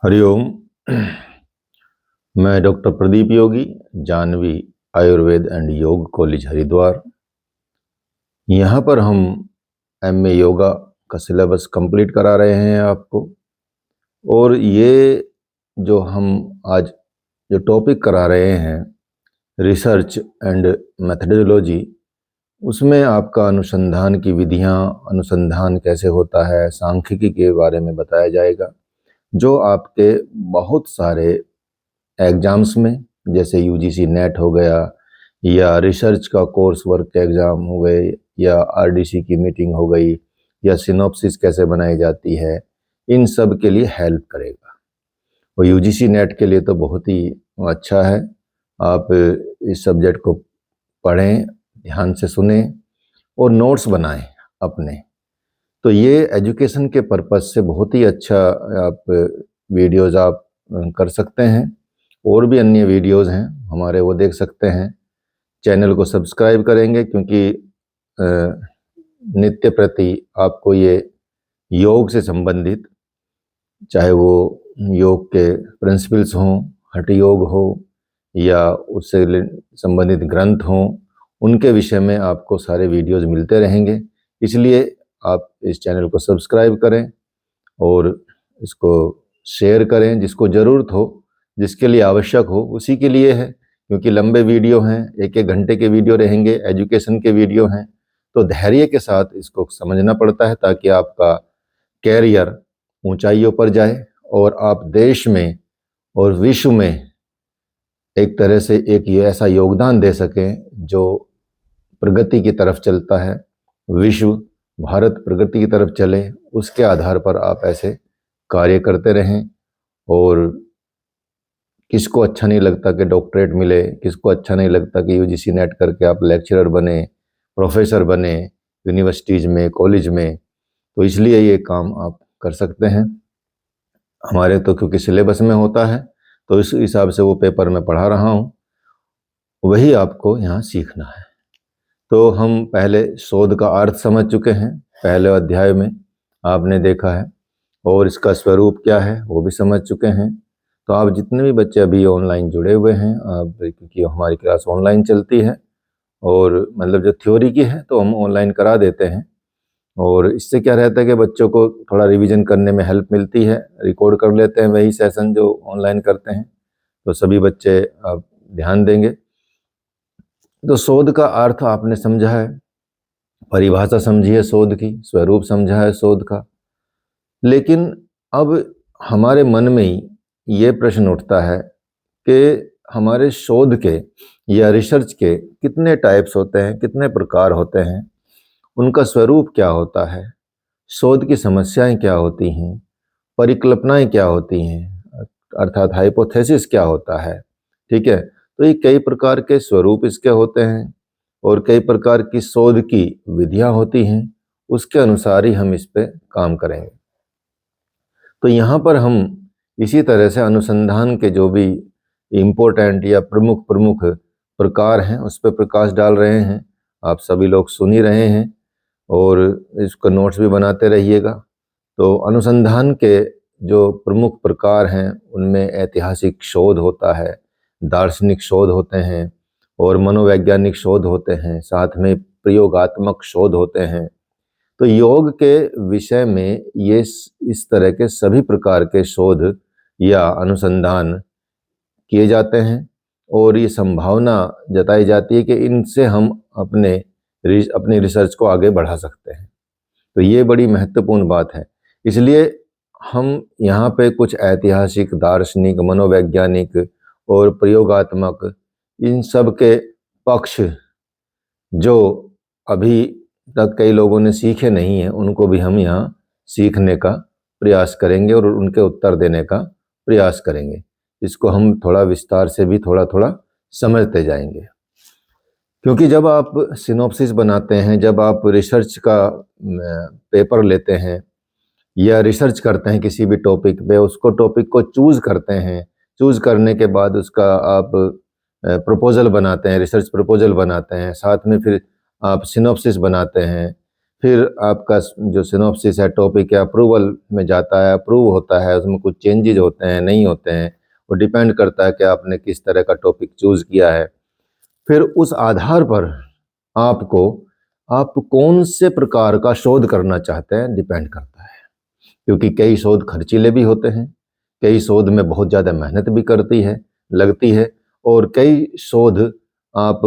हरिओम। मैं doctor Pradeep Yogi, Janvi Ayurveda and yoga college Haridwar. यहाँ पर हम एमए योगा का सिलेबस कंप्लीट करा रहे हैं आपको। और ये जो हम आज जो टॉपिक करा रहे हैं रिसर्च एंड मेथडोलॉजी, उसमें आपका अनुसंधान की विधियाँ, अनुसंधान कैसे होता है, सांख्यिकी के बारे में बताया जाएगा, जो आपके बहुत सारे एग्जाम्स में, जैसे यूजीसी नेट हो गया या रिसर्च का कोर्स वर्क के एग्ज़ाम हो गए या आरडीसी की मीटिंग हो गई या सिनॉप्सिस कैसे बनाई जाती है, इन सब के लिए हेल्प करेगा। और यूजीसी नेट के लिए तो बहुत ही अच्छा है। आप इस सब्जेक्ट को पढ़ें, ध्यान से सुने और नोट्स बनाएं अपने। तो ये एजुकेशन के पर्पज़ से बहुत ही अच्छा आप वीडियोज़ आप कर सकते हैं। और भी अन्य वीडियोज़ हैं हमारे, वो देख सकते हैं। चैनल को सब्सक्राइब करेंगे क्योंकि नित्य प्रति आपको ये योग से संबंधित, चाहे वो योग के प्रिंसिपल्स हों, हठ योग हो या उससे संबंधित ग्रंथ हों, उनके विषय में आपको सारे वीडियोज़ मिलते रहेंगे। इसलिए आप इस चैनल को सब्सक्राइब करें और इसको शेयर करें। जिसको ज़रूरत हो, जिसके लिए आवश्यक हो, उसी के लिए है। क्योंकि लंबे वीडियो हैं, 1-1 घंटे के वीडियो रहेंगे, एजुकेशन के वीडियो हैं, तो धैर्य के साथ इसको समझना पड़ता है ताकि आपका कैरियर ऊंचाइयों पर जाए और आप देश में और विश्व में एक तरह से एक ये ऐसा योगदान दे सकें जो प्रगति की तरफ चलता है। विश्व, भारत प्रगति की तरफ चले, उसके आधार पर आप ऐसे कार्य करते रहें। और किसको अच्छा नहीं लगता कि डॉक्टरेट मिले, किसको अच्छा नहीं लगता कि यूजीसी नेट करके आप लेक्चरर बने, प्रोफेसर बने यूनिवर्सिटीज़ में, कॉलेज में। तो इसलिए ये काम आप कर सकते हैं। हमारे तो क्योंकि सिलेबस में होता है, तो इस हिसाब से वो पेपर में पढ़ा रहा हूँ, वही आपको यहाँ सीखना है। तो हम पहले शोध का अर्थ समझ चुके हैं, पहले अध्याय में आपने देखा है, और इसका स्वरूप क्या है वो भी समझ चुके हैं। तो आप जितने भी बच्चे अभी ऑनलाइन जुड़े हुए हैं, आप, क्योंकि हमारी क्लास ऑनलाइन चलती है और मतलब जो थ्योरी की है तो हम ऑनलाइन करा देते हैं। और इससे क्या रहता है कि बच्चों को थोड़ा रिवीजन करने में हेल्प मिलती है। रिकॉर्ड कर लेते हैं वही सेशन जो ऑनलाइन करते हैं, तो सभी बच्चे आप ध्यान देंगे। तो शोध का अर्थ आपने समझा है, परिभाषा समझी है शोध की, स्वरूप समझा है शोध का। लेकिन अब हमारे मन में ही ये प्रश्न उठता है कि हमारे शोध के या रिसर्च के कितने टाइप्स होते हैं, कितने प्रकार होते हैं, उनका स्वरूप क्या होता है, शोध की समस्याएं क्या होती हैं, परिकल्पनाएं क्या होती हैं, अर्थात हाइपोथेसिस क्या होता है। ठीक है, तो ये कई प्रकार के स्वरूप इसके होते हैं और कई प्रकार की शोध की विधियां होती हैं। उसके अनुसार ही हम इस पे काम करेंगे। तो यहाँ पर हम इसी तरह से अनुसंधान के जो भी इम्पोर्टेंट या प्रमुख प्रमुख प्रकार हैं उस पर प्रकाश डाल रहे हैं। आप सभी लोग सुन ही रहे हैं और इसका नोट्स भी बनाते रहिएगा। तो अनुसंधान के जो प्रमुख प्रकार हैं उनमें ऐतिहासिक शोध होता है, दार्शनिक शोध होते हैं और मनोवैज्ञानिक शोध होते हैं, साथ में प्रयोगात्मक शोध होते हैं। तो योग के विषय में ये इस तरह के सभी प्रकार के शोध या अनुसंधान किए जाते हैं और ये संभावना जताई जाती है कि इनसे हम अपनी रिसर्च को आगे बढ़ा सकते हैं। तो ये बड़ी महत्वपूर्ण बात है। इसलिए हम यहाँ पे कुछ ऐतिहासिक, दार्शनिक, मनोवैज्ञानिक और प्रयोगात्मक, इन सब के पक्ष जो अभी तक कई लोगों ने सीखे नहीं हैं, उनको भी हम यहाँ सीखने का प्रयास करेंगे और उनके उत्तर देने का प्रयास करेंगे। इसको हम थोड़ा विस्तार से भी थोड़ा थोड़ा समझते जाएंगे। क्योंकि जब आप सिनॉप्सिस बनाते हैं, जब आप रिसर्च का पेपर लेते हैं या रिसर्च करते हैं किसी भी टॉपिक पे, उसको टॉपिक को चूज़ करते हैं, चूज़ करने के बाद उसका आप प्रपोजल बनाते हैं, रिसर्च प्रपोजल बनाते हैं, साथ में फिर आप सिनॉप्सिस बनाते हैं, फिर आपका जो सिनॉप्सिस है टॉपिक है अप्रूवल में जाता है, अप्रूव होता है, उसमें कुछ चेंजेज होते हैं नहीं होते हैं, वो डिपेंड करता है कि आपने किस तरह का टॉपिक चूज़ किया है। फिर उस आधार पर आपको आप कौन से प्रकार का शोध करना चाहते हैं डिपेंड करता है, क्योंकि कई शोध खर्चीले भी होते हैं, कई शोध में बहुत ज़्यादा मेहनत भी लगती है, और कई शोध आप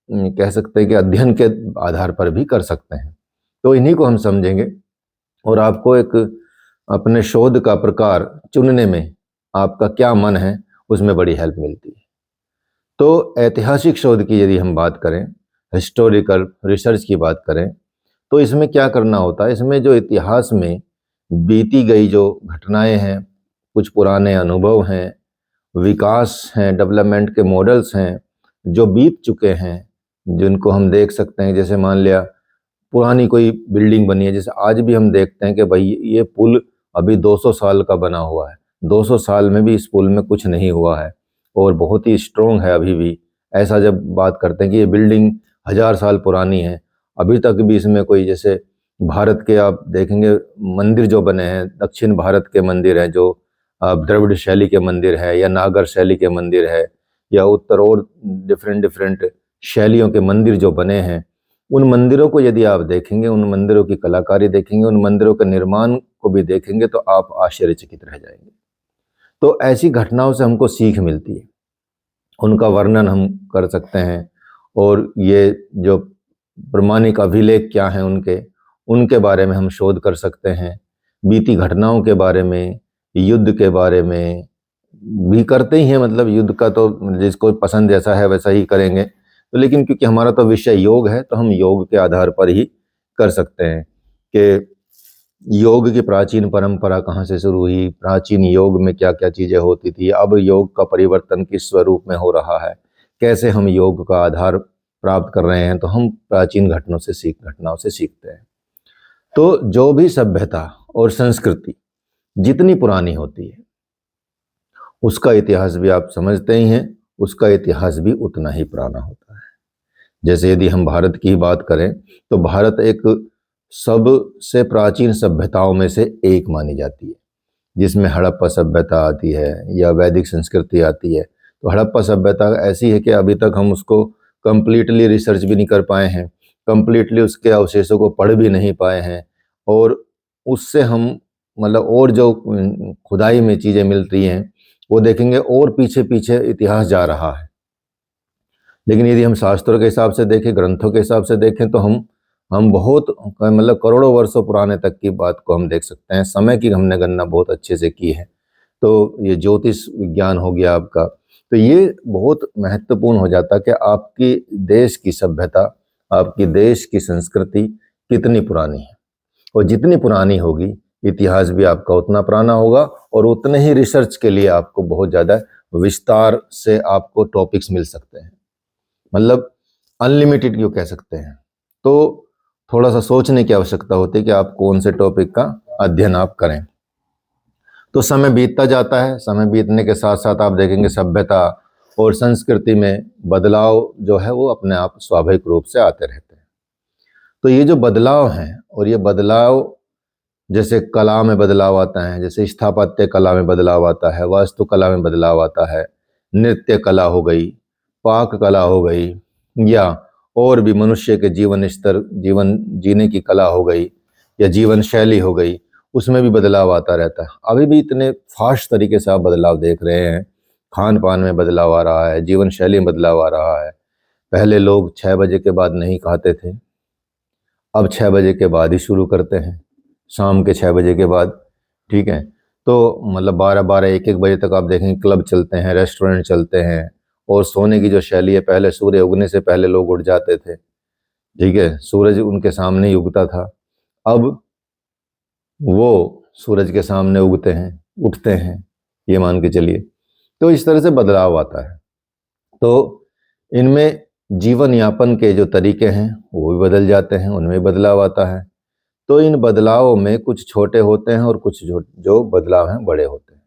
कह सकते हैं कि अध्ययन के आधार पर भी कर सकते हैं। तो इन्हीं को हम समझेंगे और आपको एक अपने शोध का प्रकार चुनने में आपका क्या मन है उसमें बड़ी हेल्प मिलती है। तो ऐतिहासिक शोध की यदि हम बात करें, हिस्टोरिकल रिसर्च की बात करें, तो इसमें क्या करना होता है, इसमें जो इतिहास में बीती गई जो घटनाएं हैं, कुछ पुराने अनुभव हैं, विकास हैं, डेवलपमेंट के मॉडल्स हैं जो बीत चुके हैं, जिनको हम देख सकते हैं। जैसे मान लिया पुरानी कोई बिल्डिंग बनी है, जैसे आज भी हम देखते हैं कि भाई ये पुल अभी 200 साल का बना हुआ है, 200 साल में भी इस पुल में कुछ नहीं हुआ है और बहुत ही स्ट्रोंग है अभी भी। ऐसा जब बात करते हैं कि ये बिल्डिंग 1000 साल पुरानी है, अभी तक भी इसमें कोई, जैसे भारत के आप देखेंगे मंदिर जो बने हैं, दक्षिण भारत के मंदिर हैं जो द्रविड़ शैली के मंदिर है या नागर शैली के मंदिर है या उत्तर और डिफरेंट डिफरेंट शैलियों के मंदिर जो बने हैं, उन मंदिरों को यदि आप देखेंगे, उन मंदिरों की कलाकारी देखेंगे, उन मंदिरों के निर्माण को भी देखेंगे तो आप आश्चर्यचकित रह जाएंगे। तो ऐसी घटनाओं से हमको सीख मिलती है, उनका वर्णन हम कर सकते हैं और ये जो प्रमाणिक अभिलेख क्या हैं उनके बारे में हम शोध कर सकते हैं। बीती घटनाओं के बारे में, युद्ध के बारे में भी करते ही हैं, मतलब युद्ध का तो जिसको पसंद जैसा है वैसा ही करेंगे, तो लेकिन क्योंकि हमारा तो विषय योग है तो हम योग के आधार पर ही कर सकते हैं कि योग की प्राचीन परंपरा कहाँ से शुरू हुई, प्राचीन योग में क्या क्या चीज़ें होती थी, अब योग का परिवर्तन किस स्वरूप में हो रहा है, कैसे हम योग का आधार प्राप्त कर रहे हैं, तो हम प्राचीन घटनाओं से सीखते हैं। तो जो भी सभ्यता और संस्कृति जितनी पुरानी होती है उसका इतिहास भी आप समझते ही हैं, उसका इतिहास भी उतना ही पुराना होता है। जैसे यदि हम भारत की बात करें तो भारत एक सबसे प्राचीन सभ्यताओं में से एक मानी जाती है, जिसमें हड़प्पा सभ्यता आती है या वैदिक संस्कृति आती है। तो हड़प्पा सभ्यता ऐसी है कि अभी तक हम उसको कंप्लीटली रिसर्च भी नहीं कर पाए हैं, कंप्लीटली उसके अवशेषों को पढ़ भी नहीं पाए हैं, और उससे हम मतलब और जो खुदाई में चीज़ें मिलती हैं वो देखेंगे और पीछे पीछे इतिहास जा रहा है। लेकिन यदि हम शास्त्रों के हिसाब से देखें, ग्रंथों के हिसाब से देखें, तो हम बहुत मतलब करोड़ों वर्षों पुराने तक की बात को हम देख सकते हैं। समय की हमने गणना बहुत अच्छे से की है। तो ये ज्योतिष विज्ञान हो गया आपका, तो ये बहुत महत्वपूर्ण हो जाता है कि आपकी देश की सभ्यता, आपकी देश की संस्कृति कितनी पुरानी है, और जितनी पुरानी होगी इतिहास भी आपका उतना पुराना होगा और उतने ही रिसर्च के लिए आपको बहुत ज़्यादा विस्तार से आपको टॉपिक्स मिल सकते हैं, मतलब अनलिमिटेड क्यों कह सकते हैं। तो थोड़ा सा सोचने की आवश्यकता होती है कि आप कौन से टॉपिक का अध्ययन आप करें। तो समय बीतता जाता है, समय बीतने के साथ साथ आप देखेंगे सभ्यता और संस्कृति में बदलाव जो है वो अपने आप स्वाभाविक रूप से आते रहते हैं। तो ये जो बदलाव हैं, और ये बदलाव जैसे कला में बदलाव आता है, जैसे स्थापत्य कला में बदलाव आता है, वास्तुकला में बदलाव आता है, नृत्य कला हो गई, पाक कला हो गई, या और भी मनुष्य के जीवन स्तर, जीवन जीने की कला हो गई या जीवन शैली हो गई, उसमें भी बदलाव आता रहता है। अभी भी इतने फास्ट तरीके से आप बदलाव देख रहे हैं, खान पान में बदलाव आ रहा है, जीवन शैली में बदलाव आ रहा है। पहले लोग 6 बजे के बाद नहीं खाते थे, अब 6 बजे के बाद ही शुरू करते हैं, शाम के 6 बजे के बाद, ठीक है। तो मतलब 12-12, 1-1 बजे तक आप देखेंगे क्लब चलते हैं, रेस्टोरेंट चलते हैं, और सोने की जो शैली है, पहले सूर्य उगने से पहले लोग उठ जाते थे, ठीक है, सूरज उनके सामने ही उगता था, अब वो सूरज के सामने उठते हैं, ये मान के चलिए। तो इस तरह से बदलाव आता है। तो इनमें जीवन यापन के जो तरीके हैं वो भी बदल जाते हैं, उनमें बदलाव आता है। तो इन बदलावों में कुछ छोटे होते हैं और कुछ जो बदलाव हैं बड़े होते हैं।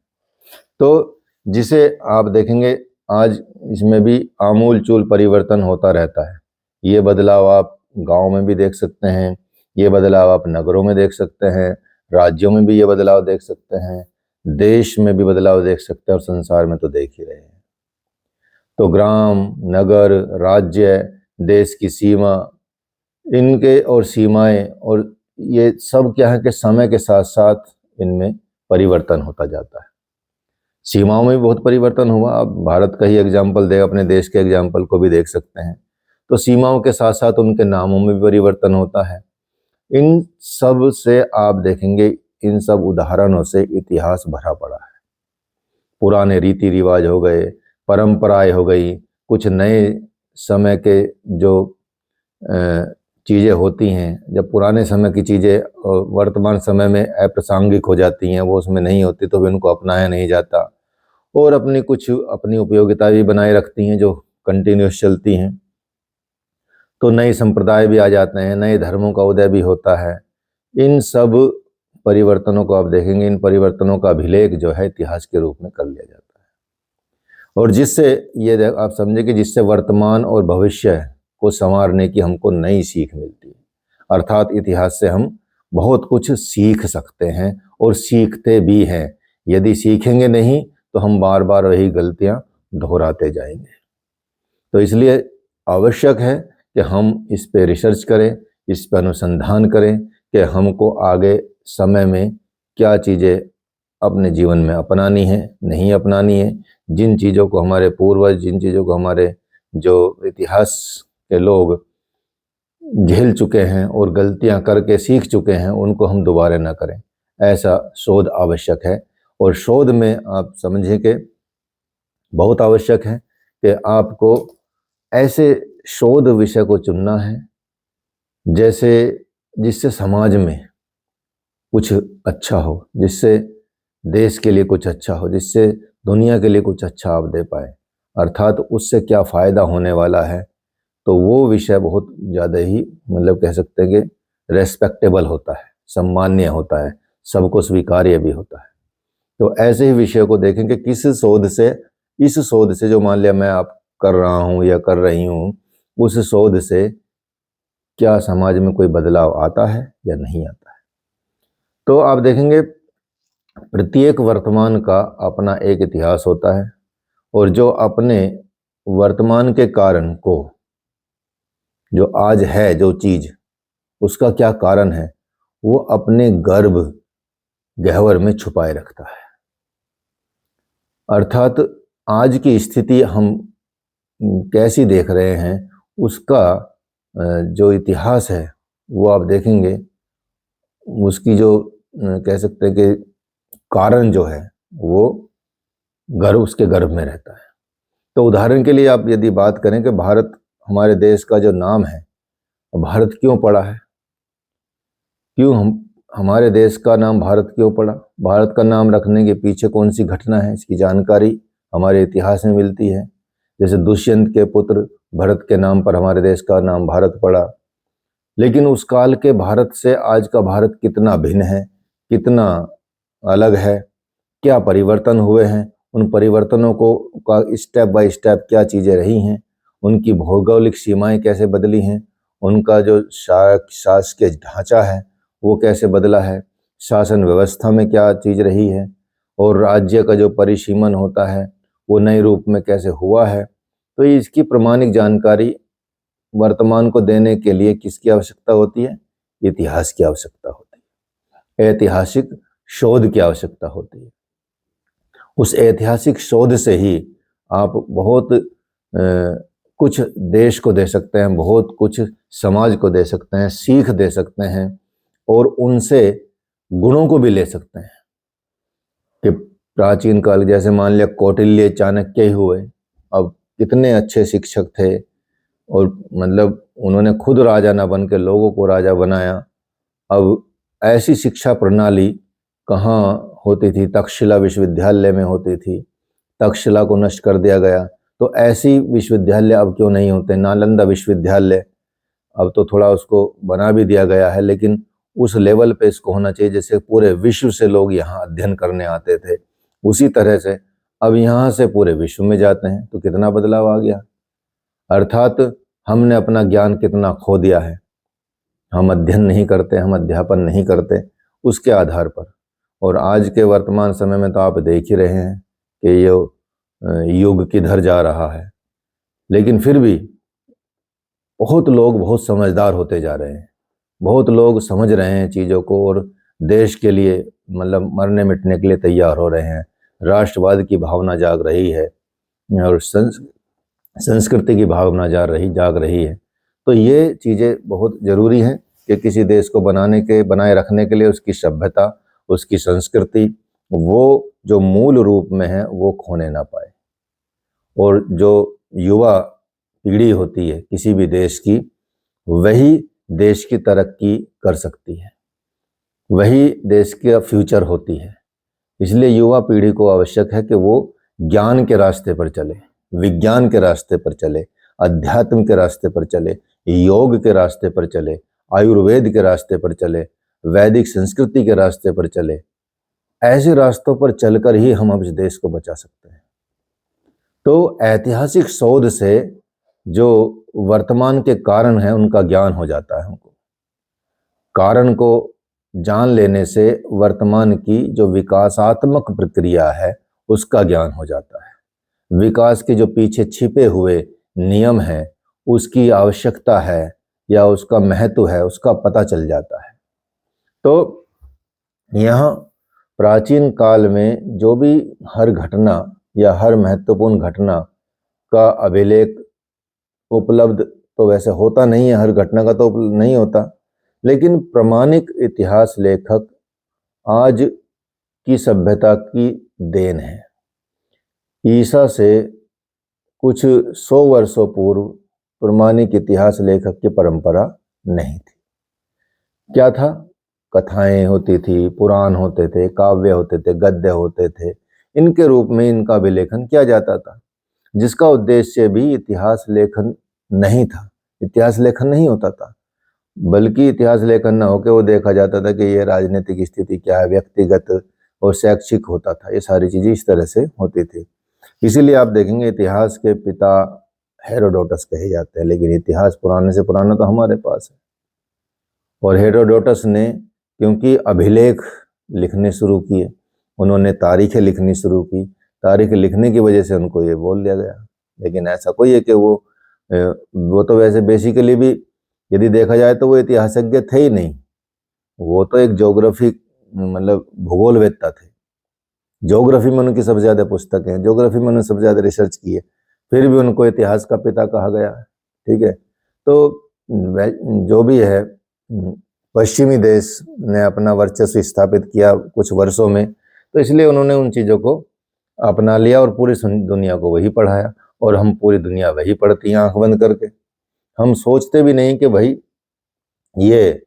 तो जिसे आप देखेंगे आज इसमें भी आमूल चूल परिवर्तन होता रहता है। ये बदलाव आप गांव में भी देख सकते हैं, ये बदलाव आप नगरों में देख सकते हैं, राज्यों में भी ये बदलाव देख सकते हैं, देश में भी बदलाव देख सकते हैं और संसार में तो देख ही रहे हैं। तो ग्राम, नगर, राज्य, देश की सीमा, इनके और सीमाएं और ये सब क्या है कि समय के साथ साथ इनमें परिवर्तन होता जाता है। सीमाओं में भी बहुत परिवर्तन हुआ। आप भारत का ही एग्जाम्पल दें, अपने देश के एग्जाम्पल को भी देख सकते हैं। तो सीमाओं के साथ साथ उनके नामों में भी परिवर्तन होता है। इन सब से आप देखेंगे, इन सब उदाहरणों से इतिहास भरा पड़ा है। पुराने रीति रिवाज हो गए, परंपराएं हो गई, कुछ नए समय के जो चीज़ें होती हैं, जब पुराने समय की चीज़ें वर्तमान समय में अप्रासंगिक हो जाती हैं, वो उसमें नहीं होती तो भी उनको अपनाया नहीं जाता और अपनी उपयोगिता भी बनाए रखती हैं जो कंटिन्यूस चलती हैं। तो नए संप्रदाय भी आ जाते हैं, नए धर्मों का उदय भी होता है। इन सब परिवर्तनों को आप देखेंगे, इन परिवर्तनों का अभिलेख जो है इतिहास के रूप में कर लिया जाता है और जिससे ये आप समझे कि जिससे वर्तमान और भविष्य को संवारने की हमको नई सीख मिलती है। अर्थात इतिहास से हम बहुत कुछ सीख सकते हैं और सीखते भी हैं। यदि सीखेंगे नहीं तो हम बार बार वही गलतियां दोहराते जाएंगे। तो इसलिए आवश्यक है कि हम इस पे रिसर्च करें, इस पर अनुसंधान करें कि हमको आगे समय में क्या चीज़ें अपने जीवन में अपनानी है, नहीं अपनानी है। जिन चीज़ों को हमारे पूर्वज, जिन चीज़ों को हमारे जो इतिहास के लोग झेल चुके हैं और गलतियां करके सीख चुके हैं, उनको हम दोबारा ना करें, ऐसा शोध आवश्यक है। और शोध में आप समझें कि बहुत आवश्यक है कि आपको ऐसे शोध विषय को चुनना है जिससे समाज में कुछ अच्छा हो, जिससे देश के लिए कुछ अच्छा हो, जिससे दुनिया के लिए कुछ अच्छा आप दे पाए, अर्थात उससे क्या फ़ायदा होने वाला है। तो वो विषय बहुत ज़्यादा ही कह सकते हैं कि रेस्पेक्टेबल होता है, सम्मान्य होता है, सबको स्वीकार्य भी होता है। तो ऐसे ही विषय को देखें कि किस शोध से, इस शोध से जो मान लिया मैं आप कर रहा हूँ या कर रही हूँ, उस शोध से क्या समाज में कोई बदलाव आता है या नहीं आता है। तो आप देखेंगे प्रत्येक वर्तमान का अपना एक इतिहास होता है और जो अपने वर्तमान के कारण को, जो आज है जो चीज, उसका क्या कारण है, वो अपने गर्भ गह्वर में छुपाए रखता है। अर्थात आज की स्थिति हम कैसी देख रहे हैं, उसका जो इतिहास है वो आप देखेंगे, उसकी जो कह सकते हैं कि कारण जो है वो उसके गर्भ में रहता है। तो उदाहरण के लिए आप यदि बात करें कि भारत, हमारे देश का जो नाम है, भारत क्यों पड़ा है, क्यों हमारे देश का नाम भारत क्यों पड़ा, भारत का नाम रखने के पीछे कौन सी घटना है, इसकी जानकारी हमारे इतिहास में मिलती है। जैसे दुष्यंत के पुत्र भरत के नाम पर हमारे देश का नाम भारत पड़ा। लेकिन उस काल के भारत से आज का भारत कितना भिन्न है, कितना अलग है, क्या परिवर्तन हुए हैं, उन परिवर्तनों को का स्टेप बाय स्टेप क्या चीज़ें रही हैं, उनकी भौगोलिक सीमाएं कैसे बदली हैं, उनका जो शासकीय ढांचा है वो कैसे बदला है, शासन व्यवस्था में क्या चीज़ रही है, और राज्य का जो परिसीमन होता है वो नए रूप में कैसे हुआ है। तो इसकी प्रमाणिक जानकारी वर्तमान को देने के लिए किसकी आवश्यकता होती है, इतिहास की आवश्यकता होती है, ऐतिहासिक शोध की आवश्यकता होती है। उस ऐतिहासिक शोध से ही आप बहुत कुछ देश को दे सकते हैं, बहुत कुछ समाज को दे सकते हैं, सीख दे सकते हैं और उनसे गुणों को भी ले सकते हैं। कि प्राचीन काल, जैसे मान लिया कौटिल्य, चाणक्य ही हुए, अब कितने अच्छे शिक्षक थे और उन्होंने खुद राजा ना बन के लोगों को राजा बनाया। अब ऐसी शिक्षा प्रणाली कहाँ होती थी, तक्षशिला विश्वविद्यालय में होती थी, तक्षशिला को नष्ट कर दिया गया। तो ऐसी विश्वविद्यालय अब क्यों नहीं होते, नालंदा विश्वविद्यालय अब तो थोड़ा उसको बना भी दिया गया है, लेकिन उस लेवल पे इसको होना चाहिए जैसे पूरे विश्व से लोग यहाँ अध्ययन करने आते थे, उसी तरह से अब यहाँ से पूरे विश्व में जाते हैं। तो कितना बदलाव आ गया, अर्थात हमने अपना ज्ञान कितना खो दिया है। हम अध्ययन नहीं करते, हम अध्यापन नहीं करते उसके आधार पर। और आज के वर्तमान समय में तो आप देख ही रहे हैं कि ये युग किधर जा रहा है। लेकिन फिर भी बहुत लोग बहुत समझदार होते जा रहे हैं, बहुत लोग समझ रहे हैं चीज़ों को और देश के लिए मतलब मरने मिटने के लिए तैयार हो रहे हैं। राष्ट्रवाद की भावना जाग रही है और संस्कृति की भावना जाग रही है। तो ये चीज़ें बहुत ज़रूरी हैं कि किसी देश को बनाए रखने के लिए उसकी सभ्यता, उसकी संस्कृति, वो जो मूल रूप में है वो खोने ना पाए। और जो युवा पीढ़ी होती है किसी भी देश की, वही देश की तरक्की कर सकती है, वही देश का फ्यूचर होती है। इसलिए युवा पीढ़ी को आवश्यक है कि वो ज्ञान के रास्ते पर चले, विज्ञान के रास्ते पर चले, अध्यात्म के रास्ते पर चले, योग के रास्ते पर चले, आयुर्वेद के रास्ते पर चले, वैदिक संस्कृति के रास्ते पर चले। ऐसे रास्तों पर चलकर ही हम अब इस देश को बचा सकते हैं। तो ऐतिहासिक शोध से जो वर्तमान के कारण हैं उनका ज्ञान हो जाता है हमको। कारण को जान लेने से वर्तमान की जो विकासात्मक प्रक्रिया है उसका ज्ञान हो जाता है। विकास के जो पीछे छिपे हुए नियम हैं, उसकी आवश्यकता है या उसका महत्व है, उसका पता चल जाता है। तो यहाँ प्राचीन काल में जो भी हर घटना या हर महत्वपूर्ण घटना का अभिलेख उपलब्ध तो वैसे होता नहीं है, हर घटना का तो नहीं होता, लेकिन प्रामाणिक इतिहास लेखक आज की सभ्यता की देन है। ईसा से कुछ 100 वर्षों पूर्व प्रामाणिक इतिहास लेखक की परंपरा नहीं थी। क्या था? कथाएं होती थी, पुराण होते थे, काव्य होते थे, गद्य होते थे। इनके रूप में इनका अभिलेखन किया जाता था, जिसका उद्देश्य भी इतिहास लेखन नहीं था। इतिहास लेखन नहीं होता था, बल्कि इतिहास लेखन न होकर वो देखा जाता था कि ये राजनीतिक स्थिति क्या है, व्यक्तिगत और शैक्षिक होता था। ये सारी चीजें इस तरह से होती थी। इसीलिए आप देखेंगे इतिहास के पिता हेरोडोटस कहे जाते हैं, लेकिन इतिहास पुराने से पुराना तो हमारे पास है। और हेरोडोटस ने क्योंकि अभिलेख लिखने शुरू किए, उन्होंने तारीखें लिखनी शुरू की, तारीख लिखने की वजह से उनको ये बोल दिया गया। लेकिन ऐसा कोई है कि वो तो वैसे बेसिकली भी यदि देखा जाए तो वो इतिहासज्ञ थे ही नहीं, वो तो एक ज्योग्राफी मतलब भूगोलवेत्ता थे। ज्योग्राफी में उनकी सबसे ज्यादा पुस्तकें हैं, ज्योग्राफी में उन्होंने सबसे ज्यादा रिसर्च की है, फिर भी उनको इतिहास का पिता कहा गया है। ठीक है, तो जो भी है, पश्चिमी देश ने अपना वर्चस्व स्थापित किया कुछ वर्षों में, तो इसलिए उन्होंने उन चीजों को अपना लिया और पूरी दुनिया को वही पढ़ाया, और हम पूरी दुनिया वही पढ़ती हैं आंख बंद करके। हम सोचते भी नहीं कि भाई ये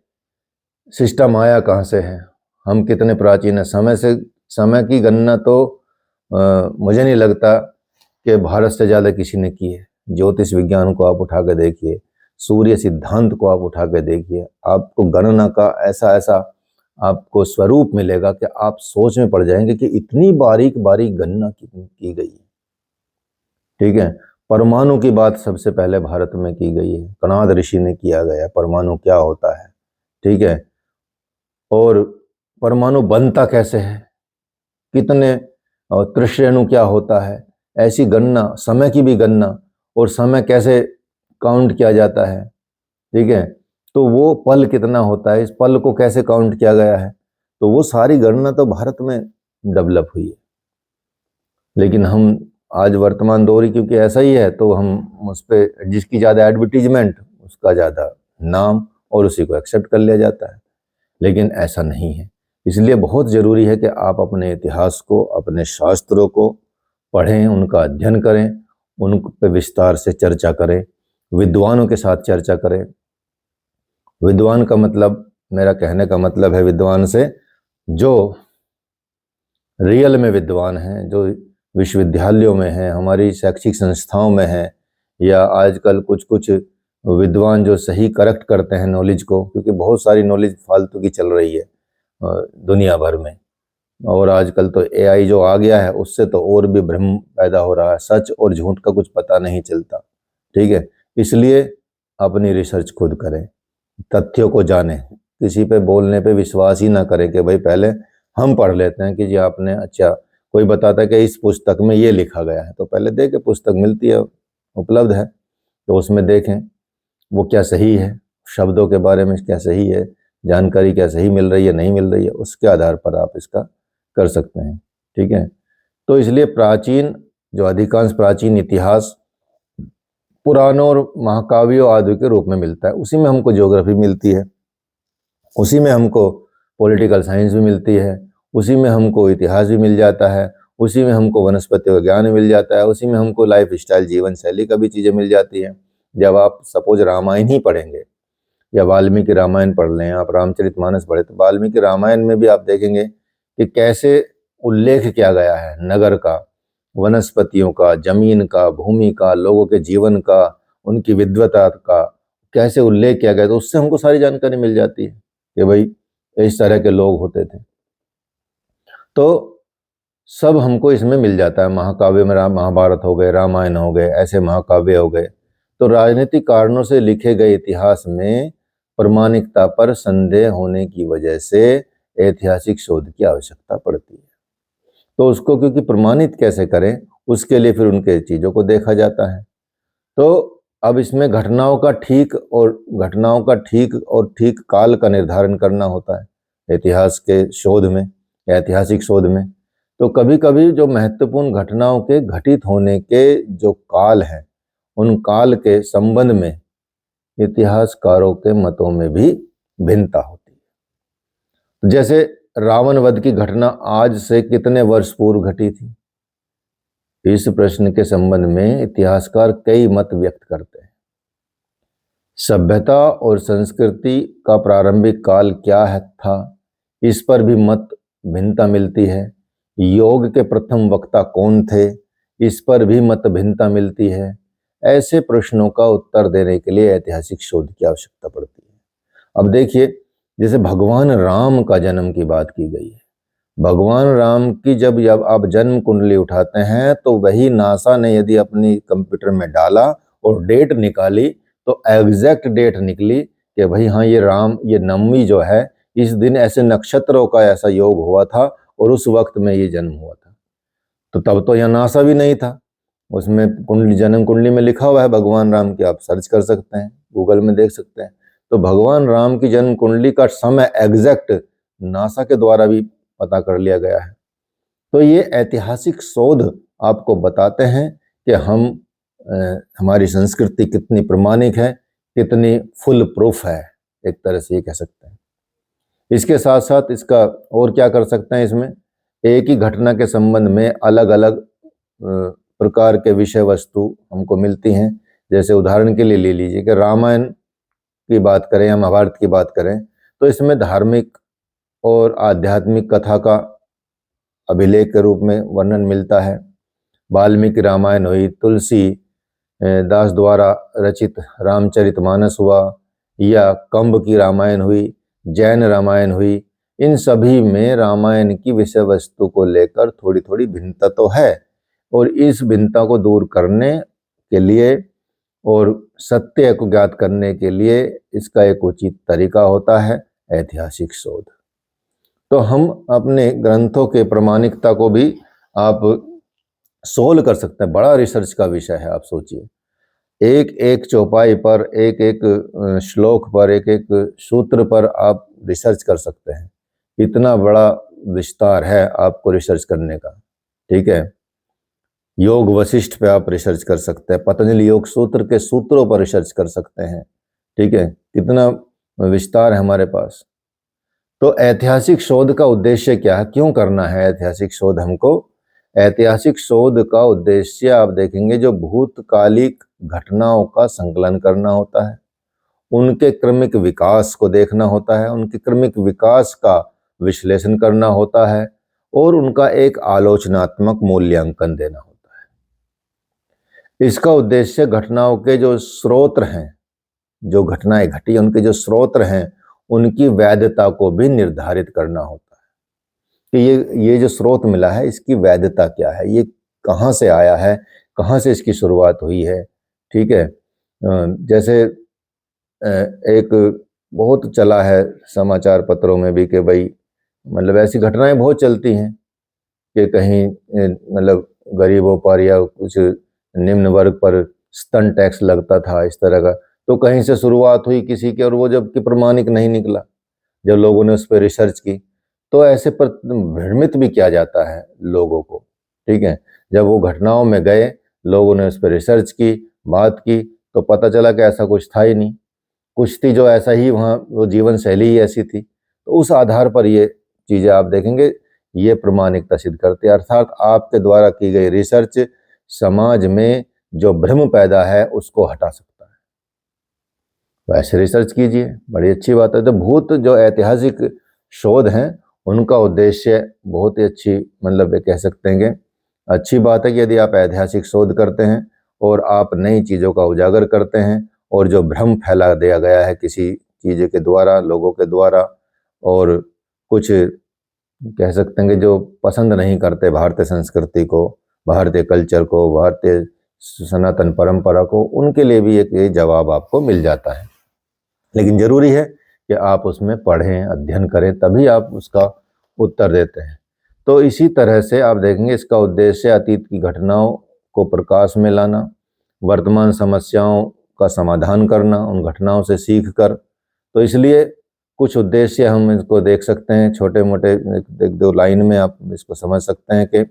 सिस्टम आया कहाँ से है, हम कितने प्राचीन है। समय की गणना तो मुझे नहीं लगता कि भारत से ज़्यादा किसी ने की है। ज्योतिष विज्ञान को आप उठा के देखिए, सूर्य सिद्धांत को आप उठा के देखिए, आपको गणना का ऐसा ऐसा आपको स्वरूप मिलेगा कि आप सोच में पड़ जाएंगे कि इतनी बारीक बारीक गणना की गई है। ठीक है, परमाणु की बात सबसे पहले भारत में की गई है, कणाद ऋषि ने किया गया, परमाणु क्या होता है। ठीक है, और परमाणु बनता कैसे है, कितने त्रिश्रेणु क्या होता है, ऐसी गणना, समय की भी गणना, और समय कैसे काउंट किया जाता है। ठीक है, तो वो पल कितना होता है, इस पल को कैसे काउंट किया गया है, तो वो सारी गणना तो भारत में डेवलप हुई है। लेकिन हम आज वर्तमान दौर ही क्योंकि ऐसा ही है, तो हम उस पर जिसकी ज़्यादा एडवर्टीजमेंट उसका ज़्यादा नाम, और उसी को एक्सेप्ट कर लिया जाता है। लेकिन ऐसा नहीं है। इसलिए बहुत ज़रूरी है कि आप अपने इतिहास को, अपने शास्त्रों को पढ़ें, उनका अध्ययन करें, उन पर विस्तार से चर्चा करें, विद्वानों के साथ चर्चा करें। विद्वान का मतलब, मेरा कहने का मतलब है विद्वान से जो रियल में विद्वान हैं, जो विश्वविद्यालयों में हैं, हमारी शैक्षिक संस्थाओं में हैं, या आजकल कुछ कुछ विद्वान जो सही करेक्ट करते हैं नॉलेज को, क्योंकि बहुत सारी नॉलेज फालतू की चल रही है दुनिया भर में। और आजकल तो एआई जो आ गया है उससे तो और भी भ्रम पैदा हो रहा है, सच और झूठ का कुछ पता नहीं चलता। ठीक है, इसलिए अपनी रिसर्च खुद करें, तथ्यों को जाने, किसी पे बोलने पे विश्वास ही ना करें कि भाई पहले हम पढ़ लेते हैं कि जी आपने, अच्छा कोई बताता है कि इस पुस्तक में ये लिखा गया है, तो पहले देखें, पुस्तक मिलती है, उपलब्ध है, तो उसमें देखें वो क्या सही है, शब्दों के बारे में क्या सही है, जानकारी क्या सही मिल रही है नहीं मिल रही है, उसके आधार पर आप इसका कर सकते हैं। ठीक है, तो इसलिए प्राचीन, जो अधिकांश प्राचीन इतिहास पुराणों और महाकाव्यों आदि के रूप में मिलता है, उसी में हमको ज्योग्राफी मिलती है, उसी में हमको पॉलिटिकल साइंस भी मिलती है, उसी में हमको इतिहास भी मिल जाता है, उसी में हमको वनस्पति विज्ञान मिल जाता है, उसी में हमको लाइफ स्टाइल, जीवन शैली का भी चीज़ें मिल जाती है। जब आप सपोज रामायण ही पढ़ेंगे या वाल्मीकि रामायण पढ़ लें, आप रामचरितमानस पढ़े, तो वाल्मीकि रामायण में भी आप देखेंगे कि कैसे उल्लेख किया गया है नगर का, वनस्पतियों का, जमीन का, भूमि का, लोगों के जीवन का, उनकी विद्वता का कैसे उल्लेख किया गया, तो उससे हमको सारी जानकारी मिल जाती है कि भाई इस तरह के लोग होते थे। तो सब हमको इसमें मिल जाता है। महाकाव्य में महाभारत हो गए, रामायण हो गए, ऐसे महाकाव्य हो गए। तो राजनीतिक कारणों से लिखे गए इतिहास में प्रामाणिकता पर संदेह होने की वजह से ऐतिहासिक शोध की आवश्यकता पड़ती है। तो उसको क्योंकि प्रमाणित कैसे करें, उसके लिए फिर उनके चीज़ों को देखा जाता है। तो अब इसमें घटनाओं का ठीक काल का निर्धारण करना होता है इतिहास के शोध में, ऐतिहासिक शोध में। तो कभी कभी जो महत्वपूर्ण घटनाओं के घटित होने के जो काल हैं, उन काल के संबंध में इतिहासकारों के मतों में भी भिन्नता होती है। जैसे रावण वध की घटना आज से कितने वर्ष पूर्व घटी थी, इस प्रश्न के संबंध में इतिहासकार कई मत व्यक्त करते हैं। सभ्यता और संस्कृति का प्रारंभिक काल क्या है था, इस पर भी मत भिन्नता मिलती है। योग के प्रथम वक्ता कौन थे, इस पर भी मत भिन्नता मिलती है। ऐसे प्रश्नों का उत्तर देने के लिए ऐतिहासिक शोध की आवश्यकता पड़ती है। अब देखिए, जैसे भगवान राम का जन्म की बात की गई है, भगवान राम की जब आप जन्म कुंडली उठाते हैं तो वही नासा ने यदि अपनी कंप्यूटर में डाला और डेट निकाली तो एग्जैक्ट डेट निकली कि भाई हाँ, ये नवमी जो है, इस दिन ऐसे नक्षत्रों का ऐसा योग हुआ था और उस वक्त में ये जन्म हुआ था। तो तब तो यहाँ नासा भी नहीं था, उसमें कुंडली, जन्म कुंडली में लिखा हुआ है भगवान राम की, आप सर्च कर सकते हैं, गूगल में देख सकते हैं। तो भगवान राम की जन्म कुंडली का समय एग्जैक्ट नासा के द्वारा भी पता कर लिया गया है। तो ये ऐतिहासिक शोध आपको बताते हैं कि हमारी संस्कृति कितनी प्रामाणिक है, कितनी फुल प्रूफ है, एक तरह से ये कह सकते हैं। इसके साथ साथ इसका और क्या कर सकते हैं, इसमें एक ही घटना के संबंध में अलग अलग प्रकार के विषय वस्तु हमको मिलती हैं। जैसे उदाहरण के लिए ले लीजिए कि रामायण की बात करें या महाभारत की बात करें, तो इसमें धार्मिक और आध्यात्मिक कथा का अभिलेख के रूप में वर्णन मिलता है। वाल्मीकि रामायण हुई, तुलसी दास द्वारा रचित रामचरितमानस हुआ, या कंब की रामायण हुई, जैन रामायण हुई, इन सभी में रामायण की विषय वस्तु को लेकर थोड़ी थोड़ी भिन्नता तो है, और इस भिन्नता को दूर करने के लिए और सत्य को ज्ञात करने के लिए इसका एक उचित तरीका होता है ऐतिहासिक शोध। तो हम अपने ग्रंथों के प्रामाणिकता को भी आप सोल्व कर सकते हैं। बड़ा रिसर्च का विषय है, आप सोचिए, एक एक चौपाई पर, एक एक श्लोक पर, एक एक सूत्र पर आप रिसर्च कर सकते हैं। इतना बड़ा विस्तार है आपको रिसर्च करने का। ठीक है, योग वशिष्ठ पे आप रिसर्च कर सकते हैं, पतंजलि योग सूत्र के सूत्रों पर रिसर्च कर सकते हैं। ठीक है, कितना विस्तार है हमारे पास। तो ऐतिहासिक शोध का उद्देश्य क्या है, क्यों करना है ऐतिहासिक शोध हमको? ऐतिहासिक शोध का उद्देश्य आप देखेंगे, जो भूतकालिक घटनाओं का संकलन करना होता है, उनके क्रमिक विकास को देखना होता है, उनके क्रमिक विकास का विश्लेषण करना होता है, और उनका एक आलोचनात्मक मूल्यांकन देना होता है। इसका उद्देश्य घटनाओं के जो स्रोत हैं, जो घटनाएं घटी उनके जो स्रोत हैं, उनकी वैधता को भी निर्धारित करना होता है कि ये जो स्रोत मिला है, इसकी वैधता क्या है, ये कहाँ से आया है, कहाँ से इसकी शुरुआत हुई है। ठीक है, जैसे एक बहुत चला है समाचार पत्रों में भी कि भाई मतलब ऐसी घटनाएं बहुत चलती हैं कि कहीं मतलब गरीबों पर या कुछ निम्न वर्ग पर स्तन टैक्स लगता था इस तरह का। तो कहीं से शुरुआत हुई किसी की, और वो जबकि प्रमाणिक नहीं निकला। जब लोगों ने उस पर रिसर्च की तो ऐसे पर भ्रमित भी किया जाता है लोगों को, ठीक है। जब वो घटनाओं में गए, लोगों ने उस पर रिसर्च की, बात की, तो पता चला कि ऐसा कुछ था ही नहीं। कुछ थी जो ऐसा ही, वहाँ वो जीवन शैली ही ऐसी थी। तो उस आधार पर ये चीज़ें आप देखेंगे, ये प्रामाणिकता सिद्ध करती है। अर्थात आपके द्वारा की गई रिसर्च समाज में जो भ्रम पैदा है उसको हटा सकता है। तो ऐसे रिसर्च कीजिए, बड़ी अच्छी बात है। तो भूत जो ऐतिहासिक शोध हैं उनका उद्देश्य बहुत ही अच्छी, मतलब ये कह सकते हैं कि अच्छी बात है कि यदि आप ऐतिहासिक शोध करते हैं और आप नई चीज़ों का उजागर करते हैं, और जो भ्रम फैला दिया गया है किसी चीज़ के द्वारा, लोगों के द्वारा, और कुछ कह सकते हैं कि जो पसंद नहीं करते भारतीय संस्कृति को, भारतीय कल्चर को, भारतीय सनातन परंपरा को, उनके लिए भी एक ये जवाब आपको मिल जाता है। लेकिन जरूरी है कि आप उसमें पढ़ें, अध्ययन करें, तभी आप उसका उत्तर देते हैं। तो इसी तरह से आप देखेंगे इसका उद्देश्य अतीत की घटनाओं को प्रकाश में लाना, वर्तमान समस्याओं का समाधान करना उन घटनाओं से सीख कर। तो इसलिए कुछ उद्देश्य हम इसको देख सकते हैं, छोटे मोटे एक दो लाइन में आप इसको समझ सकते हैं कि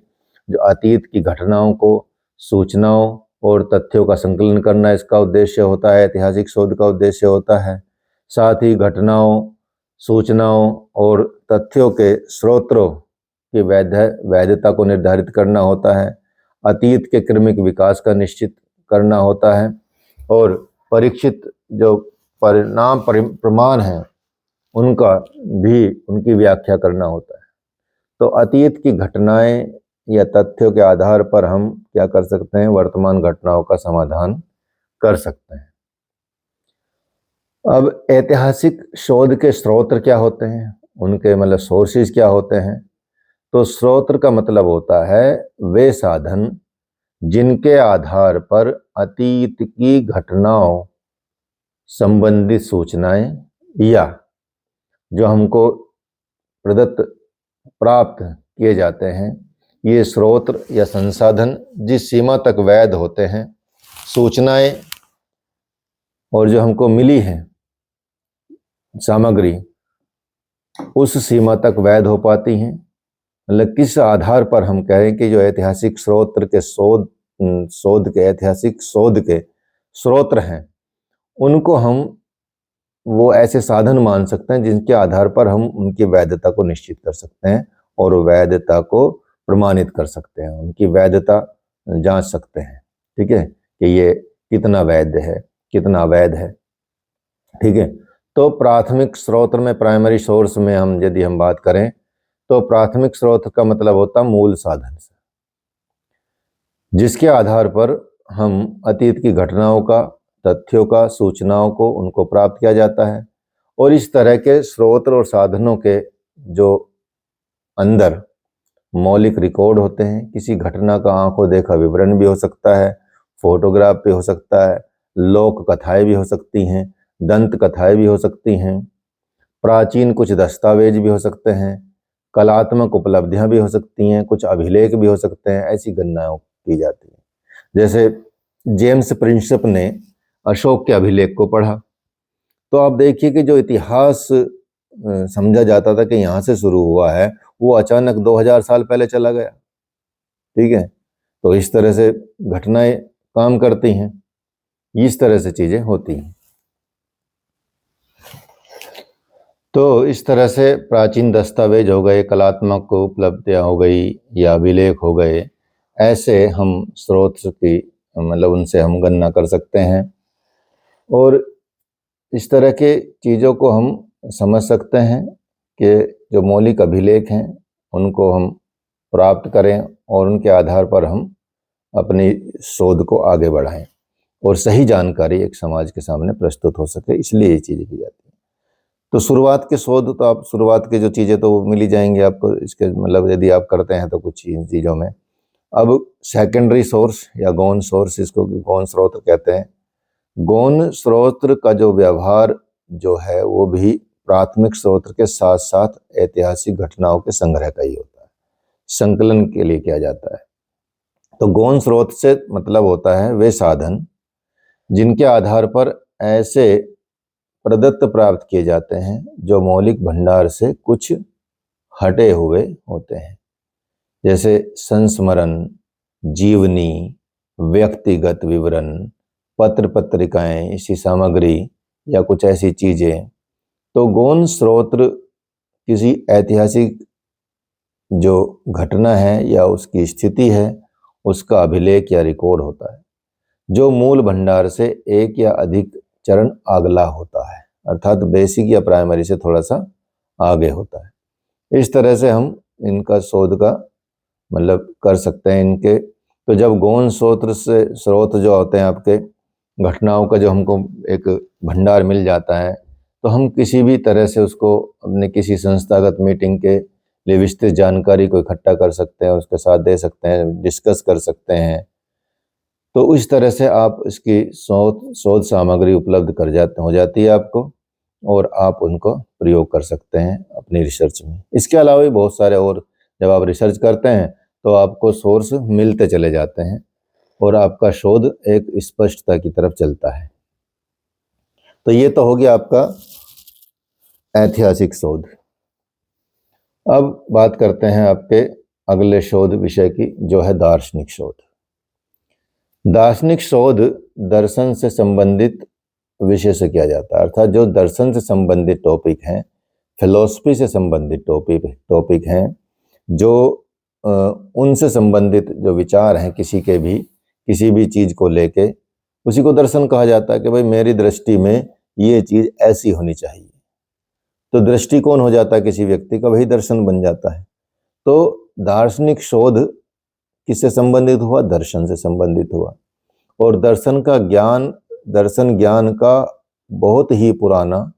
जो अतीत की घटनाओं को सूचनाओं और तथ्यों का संकलन करना इसका उद्देश्य होता है, ऐतिहासिक शोध का उद्देश्य होता है। साथ ही घटनाओं, सूचनाओं और तथ्यों के स्रोतों की वैधता को निर्धारित करना होता है। अतीत के क्रमिक विकास का निश्चित करना होता है, और परीक्षित जो परिणाम प्रमाण हैं उनका भी, उनकी व्याख्या करना होता है। तो अतीत की घटनाएं या तथ्यों के आधार पर हम क्या कर सकते हैं, वर्तमान घटनाओं का समाधान कर सकते हैं। अब ऐतिहासिक शोध के स्रोत क्या होते हैं, उनके मतलब सोर्सेज क्या होते हैं। तो स्रोत का मतलब होता है वे साधन जिनके आधार पर अतीत की घटनाओं संबंधित सूचनाएं या जो हमको प्रदत्त प्राप्त किए जाते हैं, ये स्रोत या संसाधन जिस सीमा तक वैध होते हैं, सूचनाएं और जो हमको मिली है सामग्री उस सीमा तक वैध हो पाती हैं। मतलब किस आधार पर हम कहें कि जो ऐतिहासिक स्रोत के शोध के ऐतिहासिक शोध के स्रोत हैं उनको हम वो ऐसे साधन मान सकते हैं जिनके आधार पर हम उनकी वैधता को निश्चित कर सकते हैं और वैधता को प्रमाणित कर सकते हैं, उनकी वैधता जांच सकते हैं, ठीक है, कि ये कितना वैध है, कितना अवैध है, ठीक है। तो प्राथमिक स्रोत में, प्राइमरी सोर्स में हम यदि हम बात करें तो प्राथमिक स्रोत का मतलब होता मूल साधन से, जिसके आधार पर हम अतीत की घटनाओं का, तथ्यों का, सूचनाओं को उनको प्राप्त किया जाता है। और इस तरह के स्रोत और साधनों के जो अंदर मौलिक रिकॉर्ड होते हैं, किसी घटना का आंखों देखा विवरण भी हो सकता है, फोटोग्राफ भी हो सकता है, लोक कथाएं भी हो सकती हैं, दंत कथाएं भी हो सकती हैं, प्राचीन कुछ दस्तावेज भी हो सकते हैं, कलात्मक उपलब्धियां भी हो सकती हैं, कुछ अभिलेख भी हो सकते हैं। ऐसी गणनाएं की जाती है। जैसे जेम्स प्रिंसेप ने अशोक के अभिलेख को पढ़ा, तो आप देखिए कि जो इतिहास समझा जाता था कि यहाँ से शुरू हुआ है, वो अचानक 2000 साल पहले चला गया, ठीक है। तो इस तरह से घटनाएं काम करती हैं, इस तरह से चीजें होती हैं। तो इस तरह से प्राचीन दस्तावेज हो गए, कलात्मक उपलब्धियां हो गई या अभिलेख हो गए, ऐसे हम स्रोत की मतलब उनसे हम गणना कर सकते हैं। और इस तरह के चीज़ों को हम समझ सकते हैं कि जो मौलिक अभिलेख हैं उनको हम प्राप्त करें और उनके आधार पर हम अपनी शोध को आगे बढ़ाएं और सही जानकारी एक समाज के सामने प्रस्तुत हो सके, इसलिए ये चीज़ें की जाती हैं। तो शुरुआत के शोध तो आप शुरुआत के जो चीज़ें तो वो मिल ही जाएंगे आपको, इसके मतलब यदि आप करते हैं तो कुछ चीज़ों में। अब सेकेंडरी सोर्स या गौण सोर्स, इसको गौण स्रोत कहते हैं। गौण स्रोत का जो व्यवहार जो है वो भी प्राथमिक स्रोत के साथ साथ ऐतिहासिक घटनाओं के संग्रह का ही होता है, संकलन के लिए किया जाता है। तो गौण स्रोत से मतलब होता है वे साधन जिनके आधार पर ऐसे प्रदत्त प्राप्त किए जाते हैं जो मौलिक भंडार से कुछ हटे हुए होते हैं, जैसे संस्मरण, जीवनी, व्यक्तिगत विवरण, पत्र पत्रिकाएं, ऐसी सामग्री या कुछ ऐसी चीजें। तो गौण स्रोत किसी ऐतिहासिक जो घटना है या उसकी स्थिति है उसका अभिलेख या रिकॉर्ड होता है जो मूल भंडार से एक या अधिक चरण अगला होता है, अर्थात बेसिक या प्राइमरी से थोड़ा सा आगे होता है। इस तरह से हम इनका शोध का मतलब कर सकते हैं इनके। तो जब गौण स्रोत जो होते हैं आपके घटनाओं का जो हमको एक भंडार मिल जाता है तो हम किसी भी तरह से उसको अपने किसी संस्थागत मीटिंग के लिए विस्तृत जानकारी को इकट्ठा कर सकते हैं, उसके साथ दे सकते हैं, डिस्कस कर सकते हैं। तो इस तरह से आप इसकी शोध सामग्री उपलब्ध हो जाती है आपको और आप उनको प्रयोग कर सकते हैं अपनी रिसर्च में। इसके अलावा भी बहुत सारे और जब आप रिसर्च करते हैं तो आपको सोर्स मिलते चले जाते हैं और आपका शोध एक स्पष्टता की तरफ चलता है। तो ये तो हो गया आपका ऐतिहासिक शोध। अब बात करते हैं आपके अगले शोध विषय की जो है दार्शनिक शोध। दार्शनिक शोध दर्शन से संबंधित विषय से किया जाता है, अर्थात जो दर्शन से संबंधित टॉपिक हैं, फिलॉसफी से संबंधित टॉपिक हैं, जो उनसे संबंधित जो विचार हैं किसी भी चीज को लेके, उसी को दर्शन कहा जाता है कि भाई मेरी दृष्टि में ये चीज ऐसी होनी चाहिए। तो दृष्टिकोण हो जाता है किसी व्यक्ति का, वही दर्शन बन जाता है। तो दार्शनिक शोध किससे संबंधित हुआ? दर्शन से संबंधित हुआ। और दर्शन ज्ञान का बहुत ही पुराना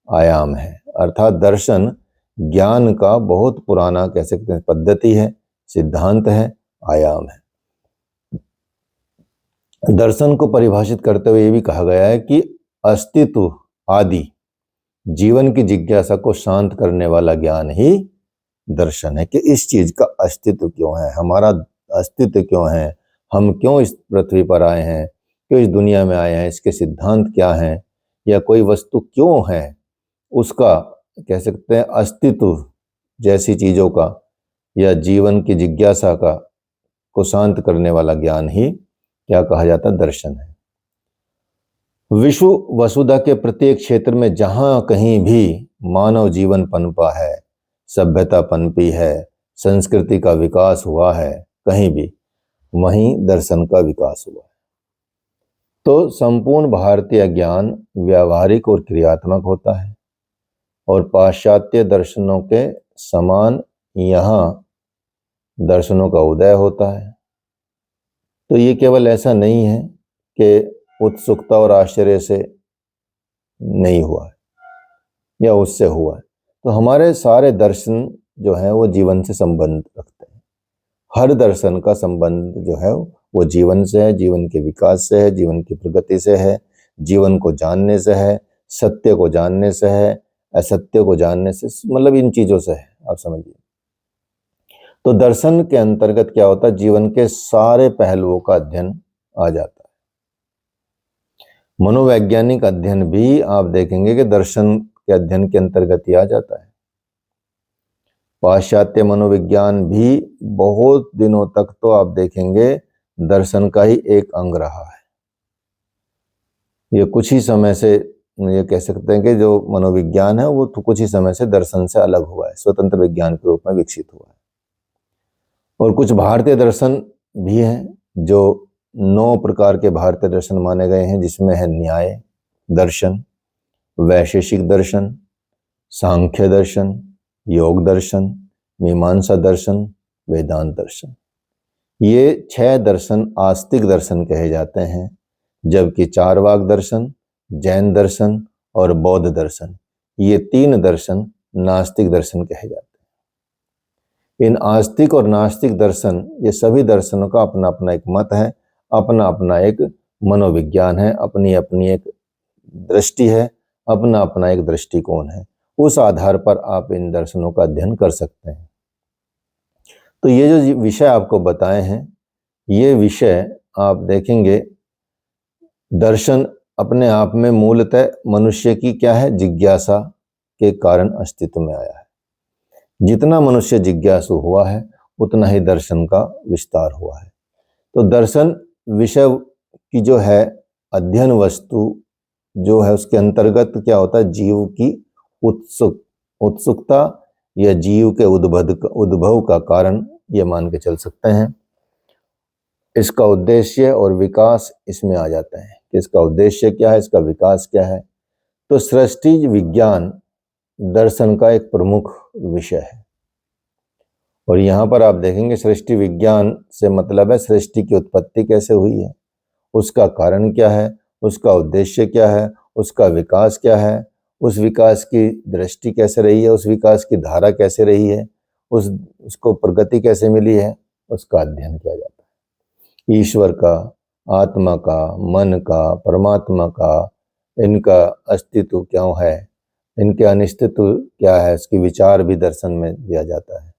आयाम है, अर्थात दर्शन ज्ञान का बहुत पुराना कह सकते हैं पद्धति है, सिद्धांत है, आयाम है। दर्शन को परिभाषित करते हुए ये भी कहा गया है कि अस्तित्व आदि जीवन की जिज्ञासा को शांत करने वाला ज्ञान ही दर्शन है, कि इस चीज का अस्तित्व क्यों है, हमारा अस्तित्व क्यों है, हम क्यों इस पृथ्वी पर आए हैं, क्यों इस दुनिया में आए हैं, इसके सिद्धांत क्या हैं, या कोई वस्तु क्यों है, उसका कह सकते हैं अस्तित्व जैसी चीजों का या जीवन की जिज्ञासा को शांत करने वाला ज्ञान ही क्या कहा जाता है? दर्शन है। विश्व वसुधा के प्रत्येक क्षेत्र में जहां कहीं भी मानव जीवन पनपा है, सभ्यता पनपी है, संस्कृति का विकास हुआ है, कहीं भी वहीं दर्शन का विकास हुआ है। तो संपूर्ण भारतीय ज्ञान व्यावहारिक और क्रियात्मक होता है और पाश्चात्य दर्शनों के समान यहाँ दर्शनों का उदय होता है। तो ये केवल ऐसा नहीं है कि उत्सुकता और आश्चर्य से नहीं हुआ है या उससे हुआ है। तो हमारे सारे दर्शन जो है वो जीवन से संबंध रखते हैं। हर दर्शन का संबंध जो है वो जीवन से है, जीवन के विकास से है, जीवन की प्रगति से है, जीवन को जानने से है, सत्य को जानने से है, असत्य को जानने से, मतलब इन चीजों से है, आप समझिए। तो दर्शन के अंतर्गत क्या होता है? जीवन के सारे पहलुओं का अध्ययन आ जाता है। मनोवैज्ञानिक अध्ययन भी आप देखेंगे कि दर्शन के अध्ययन के अंतर्गत ही आ जाता है। पाश्चात्य मनोविज्ञान भी बहुत दिनों तक तो आप देखेंगे दर्शन का ही एक अंग रहा है। ये कुछ ही समय से ये कह सकते हैं कि जो मनोविज्ञान है वो तो कुछ ही समय से दर्शन से अलग हुआ है, स्वतंत्र विज्ञान के रूप में विकसित हुआ है। और कुछ भारतीय दर्शन भी हैं, जो 9 प्रकार के भारतीय दर्शन माने गए हैं, जिसमें है न्याय दर्शन, वैशेषिक दर्शन, सांख्य दर्शन, योग दर्शन, मीमांसा दर्शन, वेदांत दर्शन। ये 6 दर्शन आस्तिक दर्शन कहे जाते हैं, जबकि चारवाक दर्शन, जैन दर्शन और बौद्ध दर्शन, ये 3 दर्शन नास्तिक दर्शन कहे जाते हैं। इन आस्तिक और नास्तिक दर्शन, ये सभी दर्शनों का अपना अपना एक मत है, अपना अपना एक मनोविज्ञान है, अपनी अपनी एक दृष्टि है, अपना अपना एक दृष्टिकोण है, उस आधार पर आप इन दर्शनों का अध्ययन कर सकते हैं। तो ये जो विषय आपको बताए हैं, ये विषय आप देखेंगे, दर्शन अपने आप में मूलतः मनुष्य की क्या है, जिज्ञासा के कारण अस्तित्व में आया है। जितना मनुष्य जिज्ञासु हुआ है उतना ही दर्शन का विस्तार हुआ है। तो दर्शन विषय की जो है अध्ययन वस्तु जो है, उसके अंतर्गत क्या होता है, जीव की उत्सुकता या जीव के उद्भव का कारण ये मान के चल सकते हैं। इसका उद्देश्य और विकास इसमें आ जाता है कि इसका उद्देश्य क्या है, इसका विकास क्या है। तो सृष्टि विज्ञान दर्शन का एक प्रमुख विषय है। और यहाँ पर आप देखेंगे सृष्टि विज्ञान से मतलब है सृष्टि की उत्पत्ति कैसे हुई है, उसका कारण क्या है, उसका उद्देश्य क्या है, उसका विकास क्या है, उस विकास की दृष्टि कैसे रही है, उस विकास की धारा कैसे रही है, उसको प्रगति कैसे मिली है, उसका अध्ययन किया जाता है। ईश्वर का, आत्मा का, मन का, परमात्मा का, इनका अस्तित्व क्यों है, इनके अनिश्चित्व क्या है, इसकी विचार भी दर्शन में दिया जाता है।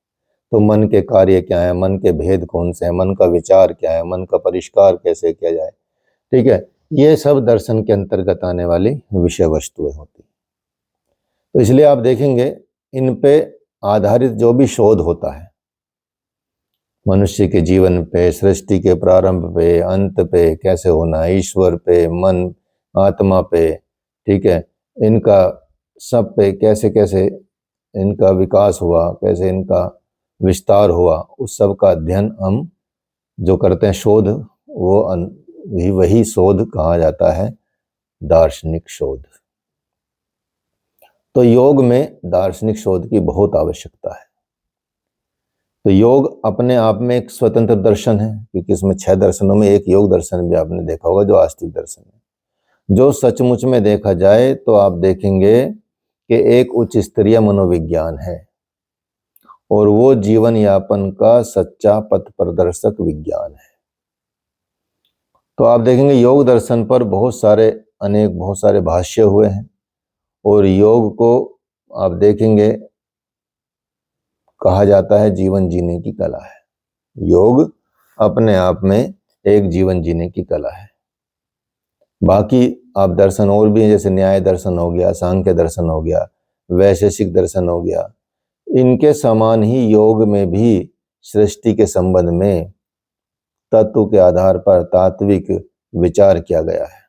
तो मन के कार्य क्या है, मन के भेद कौन से हैं, मन का विचार क्या है, मन का परिष्कार कैसे किया जाए, ठीक है, ये सब दर्शन के अंतर्गत आने वाली विषय वस्तुएं होती। तो इसलिए आप देखेंगे इन पे आधारित जो भी शोध होता है, मनुष्य के जीवन पे, सृष्टि के प्रारंभ पे, अंत पे कैसे होना, ईश्वर पे, मन, आत्मा पे, ठीक है, इनका सब पे कैसे कैसे इनका विकास हुआ, कैसे इनका विस्तार हुआ, उस सब का अध्ययन हम जो करते हैं शोध, वो वही शोध कहा जाता है दार्शनिक शोध। तो योग में दार्शनिक शोध की बहुत आवश्यकता है। तो योग अपने आप में एक स्वतंत्र दर्शन है, क्योंकि इसमें 6 दर्शनों में एक योग दर्शन भी आपने देखा होगा जो आस्तिक दर्शन है। जो सचमुच में देखा जाए तो आप देखेंगे कि एक उच्च स्तरीय मनोविज्ञान है और वो जीवन यापन का सच्चा पथ प्रदर्शक विज्ञान है। तो आप देखेंगे योग दर्शन पर बहुत सारे भाष्य हुए हैं और योग को आप देखेंगे कहा जाता है जीवन जीने की कला है। योग अपने आप में एक जीवन जीने की कला है। बाकी आप दर्शन और भी हैं, जैसे न्याय दर्शन हो गया, सांख्य दर्शन हो गया, वैशेषिक दर्शन हो गया, इनके समान ही योग में भी सृष्टि के संबंध में तत्व के आधार पर तात्विक विचार किया गया है।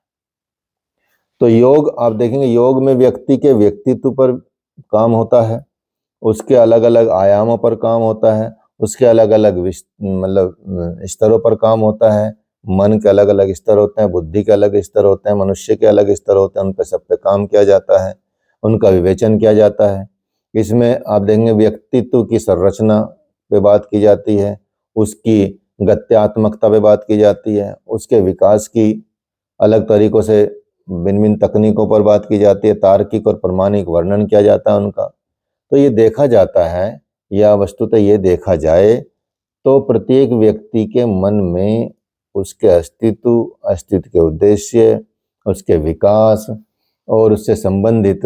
तो योग आप देखेंगे, योग में व्यक्ति के व्यक्तित्व पर काम होता है, उसके अलग अलग आयामों पर काम होता है, उसके अलग अलग मतलब स्तरों पर काम होता है। मन के अलग अलग स्तर होते हैं, बुद्धि के अलग स्तर होते हैं, मनुष्य के अलग स्तर होते हैं, उन पर सब पे काम किया जाता है, उनका विवेचन किया जाता है। इसमें आप देखेंगे व्यक्तित्व की संरचना पे बात की जाती है, उसकी गत्यात्मकता पे बात की जाती है, उसके विकास की अलग तरीकों से भिन्न भिन्न तकनीकों पर बात की जाती है, तार्किक और प्रमाणिक वर्णन किया जाता है उनका। तो ये देखा जाता है, या वस्तुतः ये देखा जाए तो प्रत्येक व्यक्ति के मन में उसके अस्तित्व के उद्देश्य, उसके विकास और उससे संबंधित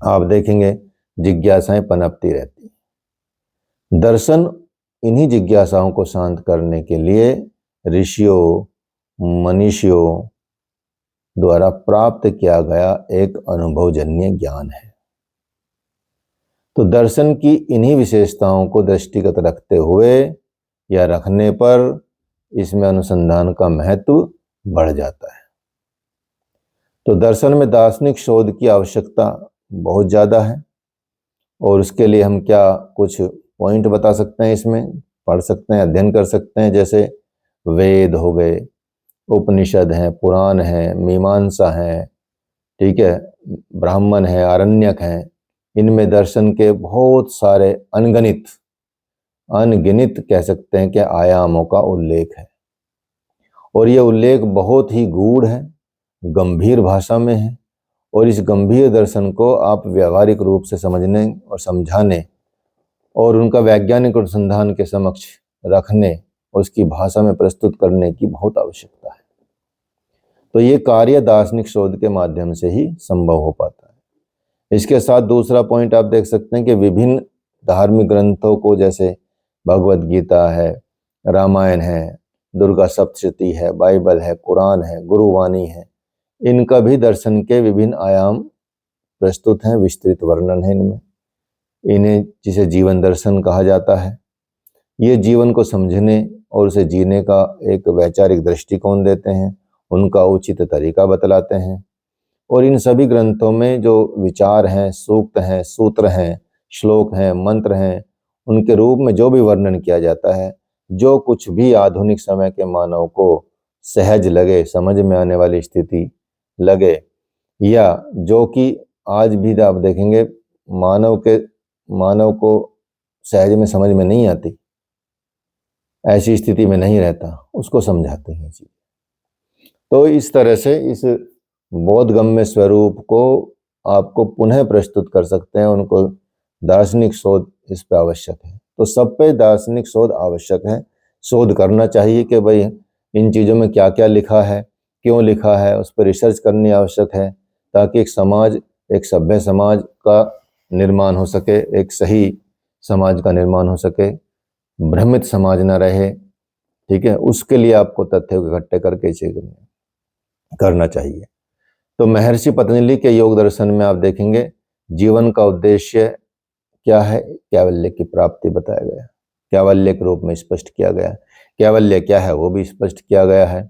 आप देखेंगे जिज्ञासाएं पनपती रहती। दर्शन इन्हीं जिज्ञासाओं को शांत करने के लिए ऋषियों, मनीषियों द्वारा प्राप्त किया गया एक अनुभवजन्य ज्ञान है। तो दर्शन की इन्हीं विशेषताओं को दृष्टिगत रखते हुए या रखने पर इसमें अनुसंधान का महत्व बढ़ जाता है। तो दर्शन में दार्शनिक शोध की आवश्यकता बहुत ज़्यादा है और उसके लिए हम क्या कुछ पॉइंट बता सकते हैं, इसमें पढ़ सकते हैं, अध्ययन कर सकते हैं। जैसे वेद हो गए, उपनिषद हैं, पुराण हैं, मीमांसा हैं, ठीक है, ब्राह्मण है, आरण्यक हैं, इनमें दर्शन के बहुत सारे अनगिनत कह सकते हैं कि आयामों का उल्लेख है। और ये उल्लेख बहुत ही गूढ़ है, गंभीर भाषा में है, और इस गंभीर दर्शन को आप व्यावहारिक रूप से समझने और समझाने और उनका वैज्ञानिक अनुसंधान के समक्ष रखने, उसकी भाषा में प्रस्तुत करने की बहुत आवश्यकता है। तो ये कार्य दार्शनिक शोध के माध्यम से ही संभव हो पाता है। इसके साथ दूसरा पॉइंट आप देख सकते हैं कि विभिन्न धार्मिक ग्रंथों को, जैसे भगवत गीता है, रामायण है, दुर्गा सप्तशती है, बाइबल है, कुरान है, गुरुवाणी है, इनका भी दर्शन के विभिन्न आयाम प्रस्तुत हैं, विस्तृत वर्णन है इनमें। इन्हें जिसे जीवन दर्शन कहा जाता है, ये जीवन को समझने और उसे जीने का एक वैचारिक दृष्टिकोण देते हैं, उनका उचित तरीका बतलाते हैं। और इन सभी ग्रंथों में जो विचार हैं, सूक्त हैं, सूत्र हैं, श्लोक हैं, मंत्र हैं, उनके रूप में जो भी वर्णन किया जाता है, जो कुछ भी आधुनिक समय के मानव को सहज लगे, समझ में आने वाली स्थिति लगे, या जो कि आज भी आप देखेंगे मानव को सहज में समझ में नहीं आती, ऐसी स्थिति में नहीं रहता, उसको समझाते हैं जी। तो इस तरह से इस बोधगम्य स्वरूप को आपको पुनः प्रस्तुत कर सकते हैं, उनको दार्शनिक शोध इस पे आवश्यक है। तो सब पे दार्शनिक शोध आवश्यक है, शोध करना चाहिए कि भाई इन चीज़ों में क्या क्या लिखा है, क्यों लिखा है, उस पर रिसर्च करनी आवश्यक है, ताकि एक समाज, एक सभ्य समाज का निर्माण हो सके, एक सही समाज का निर्माण हो सके, भ्रमित समाज न रहे। ठीक है, उसके लिए आपको तथ्यों को इकट्ठे करके इसे करना चाहिए। तो महर्षि पतंजलि के योग दर्शन में आप देखेंगे जीवन का उद्देश्य क्या है, कैवल्य की प्राप्ति बताया गया, कैवल्य के रूप में स्पष्ट किया गया। कैवल्य क्या है वो भी स्पष्ट किया गया है।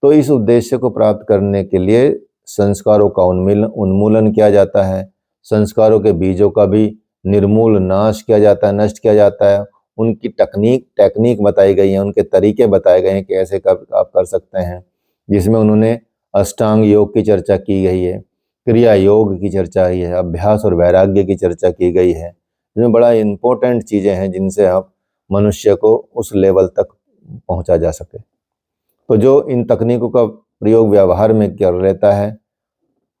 तो इस उद्देश्य को प्राप्त करने के लिए संस्कारों का उन्मूलन किया जाता है, संस्कारों के बीजों का भी निर्मूल नाश किया जाता है, नष्ट किया जाता है। उनकी टेक्निक बताई गई है, उनके तरीके बताए गए हैं कि ऐसे आप कर सकते हैं, जिसमें उन्होंने अष्टांग योग की चर्चा की गई है, क्रिया योग की चर्चा की है, अभ्यास और वैराग्य की चर्चा की गई है, जिसमें बड़ा इंपॉर्टेंट चीज़ें हैं जिनसे आप मनुष्य को उस लेवल तक पहुंचा जा सके। तो जो इन तकनीकों का प्रयोग व्यवहार में कर लेता है,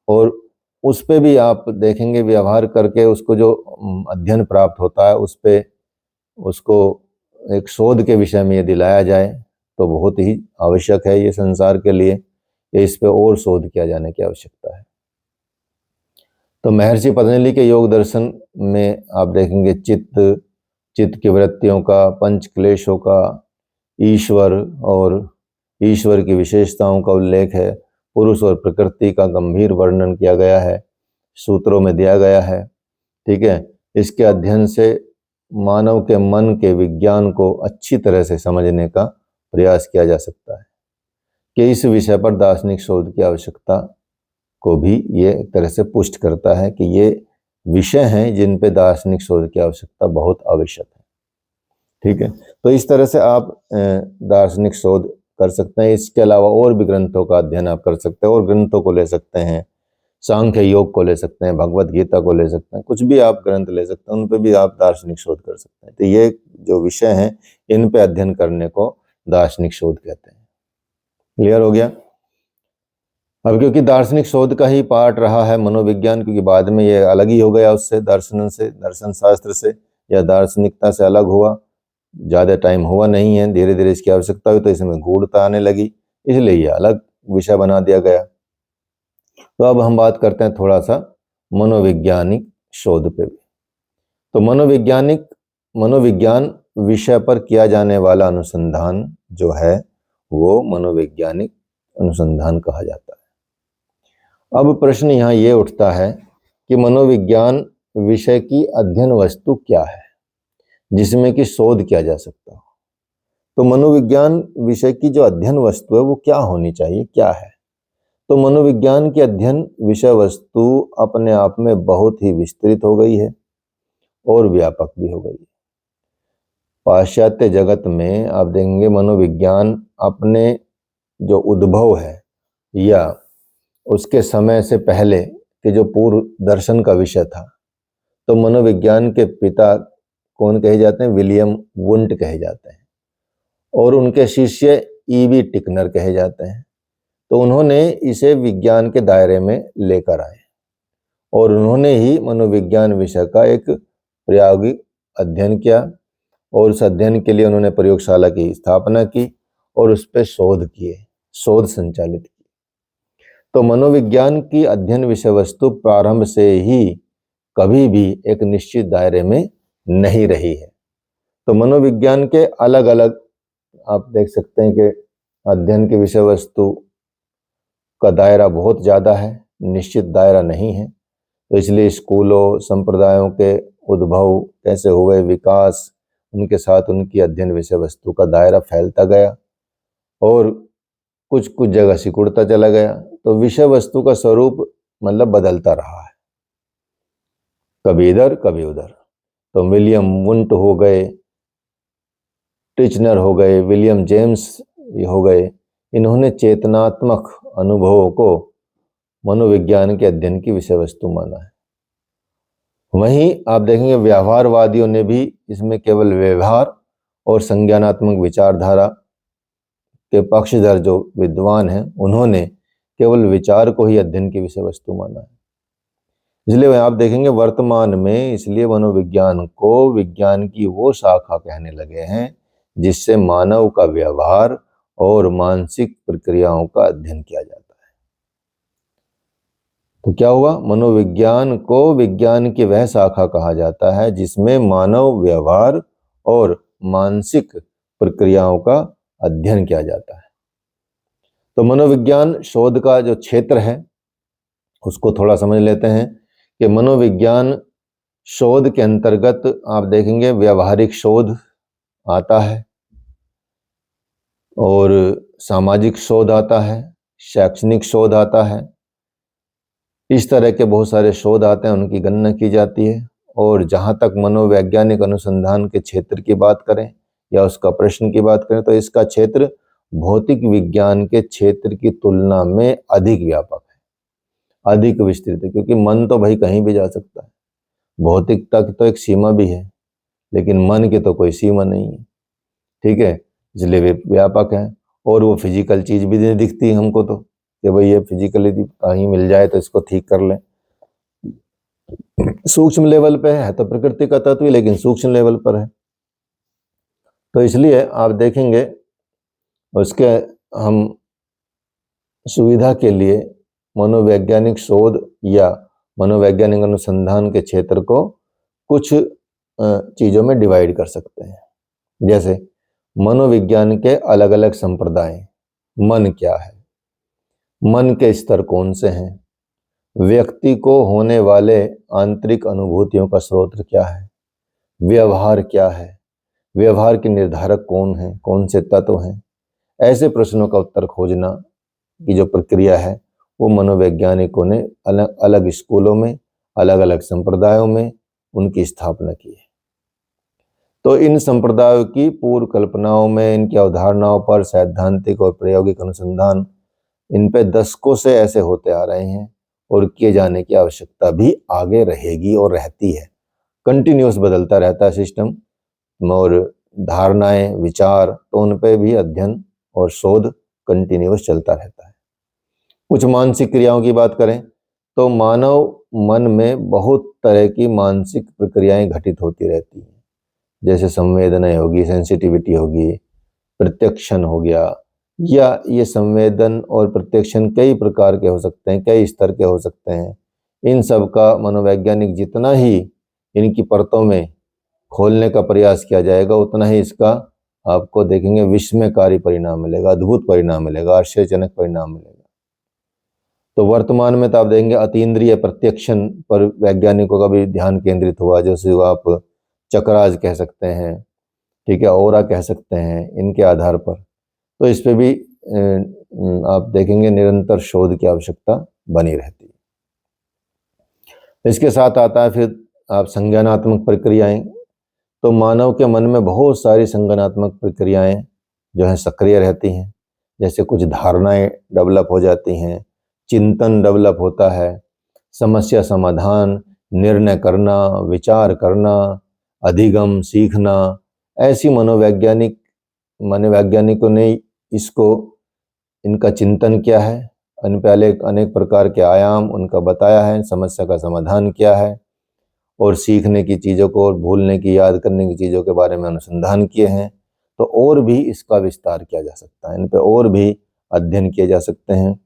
और उस पे भी आप देखेंगे व्यवहार करके उसको जो अध्ययन प्राप्त होता है, उस पे उसको एक शोध के विषय में ये दिलाया जाए तो बहुत ही आवश्यक है ये संसार के लिए, इस पे और शोध किया जाने की आवश्यकता है। तो महर्षि पतंजलि के योग दर्शन में आप देखेंगे चित्त की वृत्तियों का, पंच क्लेशों का, ईश्वर और ईश्वर की विशेषताओं का उल्लेख है, पुरुष और प्रकृति का गंभीर वर्णन किया गया है, सूत्रों में दिया गया है। ठीक है, इसके अध्ययन से मानव के मन के विज्ञान को अच्छी तरह से समझने का प्रयास किया जा सकता है कि इस विषय पर दार्शनिक शोध की आवश्यकता को भी ये एक तरह से पुष्ट करता है कि ये विषय हैं जिन पे दार्शनिक शोध की आवश्यकता बहुत आवश्यक है। ठीक है, तो इस तरह से आप दार्शनिक शोध कर सकते हैं। इसके अलावा और भी ग्रंथों का अध्ययन आप कर सकते हैं, और ग्रंथों को ले सकते हैं, सांख्य योग को ले सकते हैं, भगवत गीता को ले सकते हैं, कुछ भी आप ग्रंथ ले सकते हैं, उन पे भी आप दार्शनिक शोध कर सकते हैं। तो ये जो विषय हैं इन पे अध्ययन करने को दार्शनिक शोध कहते हैं। क्लियर हो गया? अब क्योंकि दार्शनिक शोध का ही पार्ट रहा है मनोविज्ञान, क्योंकि बाद में ये अलग ही हो गया उससे, दर्शन शास्त्र से या दार्शनिकता से अलग हुआ, ज़्यादा टाइम हुआ नहीं है, धीरे धीरे इसकी आवश्यकता हुई तो इसमें गूढ़ता आने लगी, इसलिए ये अलग विषय बना दिया गया। तो अब हम बात करते हैं थोड़ा सा मनोवैज्ञानिक शोध पे भी। तो मनोविज्ञान विषय पर किया जाने वाला अनुसंधान जो है वो मनोवैज्ञानिक अनुसंधान कहा जाता है। अब प्रश्न यहाँ ये उठता है कि मनोविज्ञान विषय की अध्ययन वस्तु क्या है जिसमें कि शोध किया जा सकता हो। तो मनोविज्ञान विषय की जो अध्ययन वस्तु है वो क्या होनी चाहिए, क्या है? तो मनोविज्ञान की अध्ययन विषय वस्तु अपने आप में बहुत ही विस्तृत हो गई है और व्यापक भी हो गई है। पाश्चात्य जगत में आप देखेंगे मनोविज्ञान अपने जो उद्भव है या उसके समय से पहले के जो पूर्व दर्शन का विषय था, तो मनोविज्ञान के पिता कौन कहे जाते हैं? विलियम वुंट कहे जाते हैं, और उनके शिष्य ईवी टिकनर कहे जाते हैं। तो उन्होंने इसे विज्ञान के दायरे में लेकर आए और उन्होंने ही मनोविज्ञान विषय का एक प्रायोगिक अध्ययन किया, और उस अध्ययन के लिए उन्होंने प्रयोगशाला की स्थापना की और उस पर शोध संचालित की। तो मनोविज्ञान की अध्ययन विषय वस्तु प्रारंभ से ही कभी भी एक निश्चित दायरे में नहीं रही है। तो मनोविज्ञान के अलग अलग आप देख सकते हैं कि अध्ययन के विषय वस्तु का दायरा बहुत ज़्यादा है, निश्चित दायरा नहीं है। तो इसलिए स्कूलों, संप्रदायों के उद्भव कैसे हुए, विकास, उनके साथ उनकी अध्ययन विषय वस्तु का दायरा फैलता गया और कुछ कुछ जगह सिकुड़ता चला गया। तो विषय वस्तु का स्वरूप मतलब बदलता रहा है, कभी इधर कभी उधर। तो विलियम वुंट हो गए, टिचनर हो गए, विलियम जेम्स हो गए, इन्होंने चेतनात्मक अनुभवों को मनोविज्ञान के अध्ययन की विषय वस्तु माना है। वहीं आप देखेंगे व्यवहारवादियों ने भी इसमें केवल व्यवहार और संज्ञानात्मक विचारधारा के पक्षधर जो विद्वान हैं, उन्होंने केवल विचार को ही अध्ययन की विषय वस्तु माना है। इसलिए आप देखेंगे वर्तमान में इसलिए मनोविज्ञान को विज्ञान की वो शाखा कहने लगे हैं जिससे मानव का व्यवहार और मानसिक प्रक्रियाओं का अध्ययन किया जाता है। तो क्या हुआ, मनोविज्ञान को विज्ञान की वह शाखा कहा जाता है जिसमें मानव व्यवहार और मानसिक प्रक्रियाओं का अध्ययन किया जाता है। तो मनोविज्ञान शोध का जो क्षेत्र है उसको थोड़ा समझ लेते हैं कि मनोविज्ञान शोध के अंतर्गत आप देखेंगे व्यवहारिक शोध आता है और सामाजिक शोध आता है, शैक्षणिक शोध आता है। इस तरह के बहुत सारे शोध आते हैं, उनकी गणना की जाती है। और जहाँ तक मनोवैज्ञानिक अनुसंधान के क्षेत्र की बात करें या उसका प्रश्न की बात करें तो इसका क्षेत्र भौतिक विज्ञान के क्षेत्र की तुलना में अधिक व्यापक है, अधिक विस्तृत है, क्योंकि मन तो भाई कहीं भी जा सकता है। भौतिक तक तो एक सीमा भी है लेकिन मन की तो कोई सीमा नहीं है, ठीक है। इसलिए वे व्यापक है और वो फिजिकल चीज भी नहीं दिखती हमको तो कि भाई ये फिजिकली कहीं मिल जाए तो इसको ठीक कर लें। सूक्ष्म लेवल पे है तो प्रकृति का तत्व ही, लेकिन सूक्ष्म लेवल पर है। तो इसलिए आप देखेंगे उसके हम सुविधा के लिए मनोवैज्ञानिक शोध या मनोवैज्ञानिक अनुसंधान के क्षेत्र को कुछ चीजों में डिवाइड कर सकते हैं। जैसे मनोविज्ञान के अलग अलग संप्रदाय, मन क्या है, मन के स्तर कौन से हैं, व्यक्ति को होने वाले आंतरिक अनुभूतियों का स्रोत क्या है, व्यवहार क्या है, व्यवहार के निर्धारक कौन है, कौन से तत्व हैं, ऐसे प्रश्नों का उत्तर खोजना की जो प्रक्रिया है वो मनोवैज्ञानिकों ने अलग अलग स्कूलों में, अलग अलग संप्रदायों में उनकी स्थापना की है। तो इन संप्रदायों की पूर्व कल्पनाओं में, इनकी अवधारणाओं पर सैद्धांतिक और प्रायोगिक अनुसंधान इन पे दशकों से ऐसे होते आ रहे हैं और किए जाने की आवश्यकता भी आगे रहेगी और रहती है। कंटिन्यूस बदलता रहता है सिस्टम और धारणाएं, विचार, तो उन पे भी अध्ययन और शोध कंटिन्यूस चलता रहता है। कुछ मानसिक क्रियाओं की बात करें तो मानव मन में बहुत तरह की मानसिक प्रक्रियाएं घटित होती रहती हैं, जैसे संवेदनाएं होगी, सेंसिटिविटी होगी, प्रत्यक्षण हो गया, या ये संवेदन और प्रत्यक्षण कई प्रकार के हो सकते हैं, कई स्तर के हो सकते हैं। इन सब का मनोवैज्ञानिक जितना ही इनकी परतों में खोलने का प्रयास किया जाएगा उतना ही इसका आपको देखेंगे विस्मयकारी परिणाम मिलेगा, अद्भुत परिणाम मिलेगा, आश्चर्यजनक परिणाम मिलेगा। तो वर्तमान में तो आप देखेंगे अतीन्द्रिय प्रत्यक्षण पर वैज्ञानिकों का भी ध्यान केंद्रित हुआ, जैसे आप चक्राज कह सकते हैं, ठीक है, ओरा कह सकते हैं, इनके आधार पर। तो इस पे भी आप देखेंगे निरंतर शोध की आवश्यकता बनी रहती है। इसके साथ आता है फिर आप संज्ञानात्मक प्रक्रियाएं। तो मानव के मन में बहुत सारी संज्ञानात्मक प्रक्रियाएं जो है सक्रिय रहती हैं, जैसे कुछ धारणाएं डेवलप हो जाती हैं, चिंतन डेवलप होता है, समस्या समाधान, निर्णय करना, विचार करना, अधिगम, सीखना। ऐसी मनोवैज्ञानिकों ने इसको, इनका चिंतन क्या है, इन पहले अनेक प्रकार के आयाम उनका बताया है, समस्या का समाधान क्या है, और सीखने की चीज़ों को और भूलने की, याद करने की चीज़ों के बारे में अनुसंधान किए हैं। तो और भी इसका विस्तार किया जा सकता है, इन पे और भी अध्ययन किए जा सकते हैं।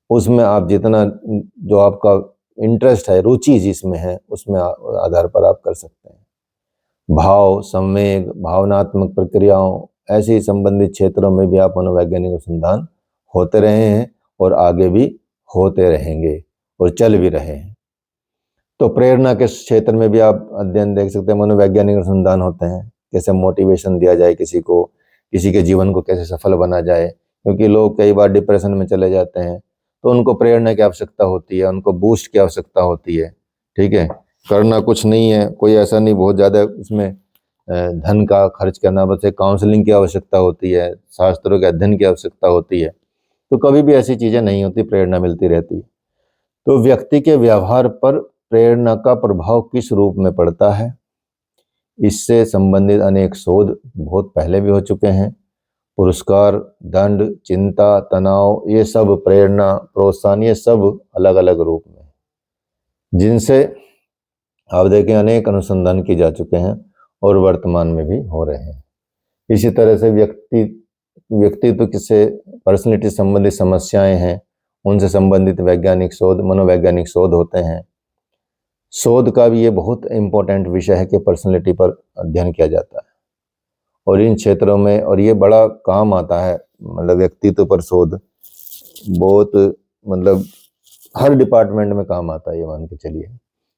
उसमें आप जितना जो आपका इंटरेस्ट है, रुचि जिसमें है, उसमें आधार पर आप कर सकते हैं। भाव, संवेग, भावनात्मक प्रक्रियाओं, ऐसे ही संबंधित क्षेत्रों में भी आप मनोवैज्ञानिक अनुसंधान होते रहे हैं और आगे भी होते रहेंगे और चल भी रहे हैं। तो प्रेरणा के क्षेत्र में भी आप अध्ययन देख सकते हैं, मनोवैज्ञानिक अनुसंधान होते हैं। कैसे मोटिवेशन दिया जाए किसी को, किसी के जीवन को कैसे सफल बना जाए, क्योंकि लोग कई बार डिप्रेशन में चले जाते हैं, तो उनको प्रेरणा की आवश्यकता होती है, उनको बूस्ट की आवश्यकता होती है। ठीक है, करना कुछ नहीं है, कोई ऐसा नहीं बहुत ज़्यादा उसमें धन का खर्च करना, बस एक काउंसलिंग की आवश्यकता होती है, शास्त्रों के अध्ययन की आवश्यकता होती है। तो कभी भी ऐसी चीज़ें नहीं होती, प्रेरणा मिलती रहती है। तो व्यक्ति के व्यवहार पर प्रेरणा का प्रभाव किस रूप में पड़ता है, इससे संबंधित अनेक शोध बहुत पहले भी हो चुके हैं। पुरस्कार, दंड, चिंता, तनाव, ये सब प्रेरणा, प्रोत्साहन, ये सब अलग अलग रूप में, जिनसे आप देखें अनेक अनुसंधान किए जा चुके हैं और वर्तमान में भी हो रहे हैं। इसी तरह से व्यक्तित्व से पर्सनैलिटी संबंधित समस्याएं हैं, उनसे संबंधित वैज्ञानिक शोध, मनोवैज्ञानिक शोध होते हैं। शोध का भी ये बहुत इम्पोर्टेंट विषय है कि पर्सनैलिटी पर अध्ययन किया जाता है और इन क्षेत्रों में, और ये बड़ा काम आता है, मतलब व्यक्तित्व पर शोध बहुत, मतलब हर डिपार्टमेंट में काम आता है, ये मान के चलिए।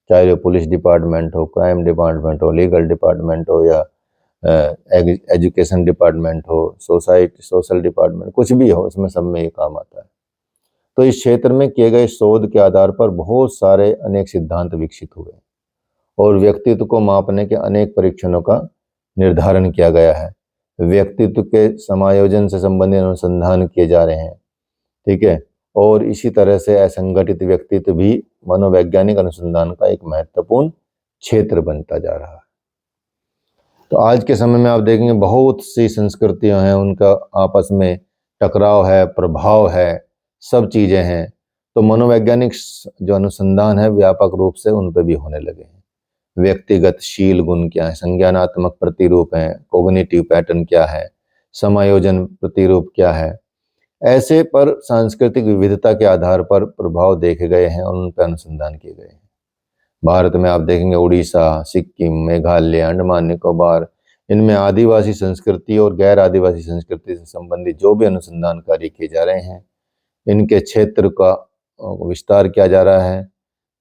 चाहे वो पुलिस डिपार्टमेंट हो, क्राइम डिपार्टमेंट हो, लीगल डिपार्टमेंट हो, या एजुकेशन डिपार्टमेंट हो, सोशल डिपार्टमेंट, कुछ भी हो, उसमें सब में ये काम आता है। तो इस क्षेत्र में किए गए शोध के आधार पर बहुत सारे अनेक सिद्धांत विकसित हुए और व्यक्तित्व को मापने के अनेक परीक्षणों का निर्धारण किया गया है। व्यक्तित्व के समायोजन से संबंधित अनुसंधान किए जा रहे हैं। ठीक है, और इसी तरह से असंगठित व्यक्तित्व भी मनोवैज्ञानिक अनुसंधान का एक महत्वपूर्ण क्षेत्र बनता जा रहा है। तो आज के समय में आप देखेंगे बहुत सी संस्कृतियां हैं, उनका आपस में टकराव है, प्रभाव है, सब चीज़ें हैं। तो मनोवैज्ञानिक जो अनुसंधान है व्यापक रूप से उन पर भी होने लगे हैं। व्यक्तिगत शील गुण क्या है, संज्ञानात्मक प्रतिरूप हैं, कोग्निटिव पैटर्न क्या है, समायोजन प्रतिरूप क्या है, ऐसे पर सांस्कृतिक विविधता के आधार पर प्रभाव देखे गए हैं और उन पर अनुसंधान किए गए हैं। भारत में आप देखेंगे उड़ीसा, सिक्किम, मेघालय, अंडमान निकोबार, इनमें आदिवासी संस्कृति और गैर आदिवासी संस्कृति से संबंधित जो भी अनुसंधान कार्य किए जा रहे हैं, इनके क्षेत्र का विस्तार किया जा रहा है,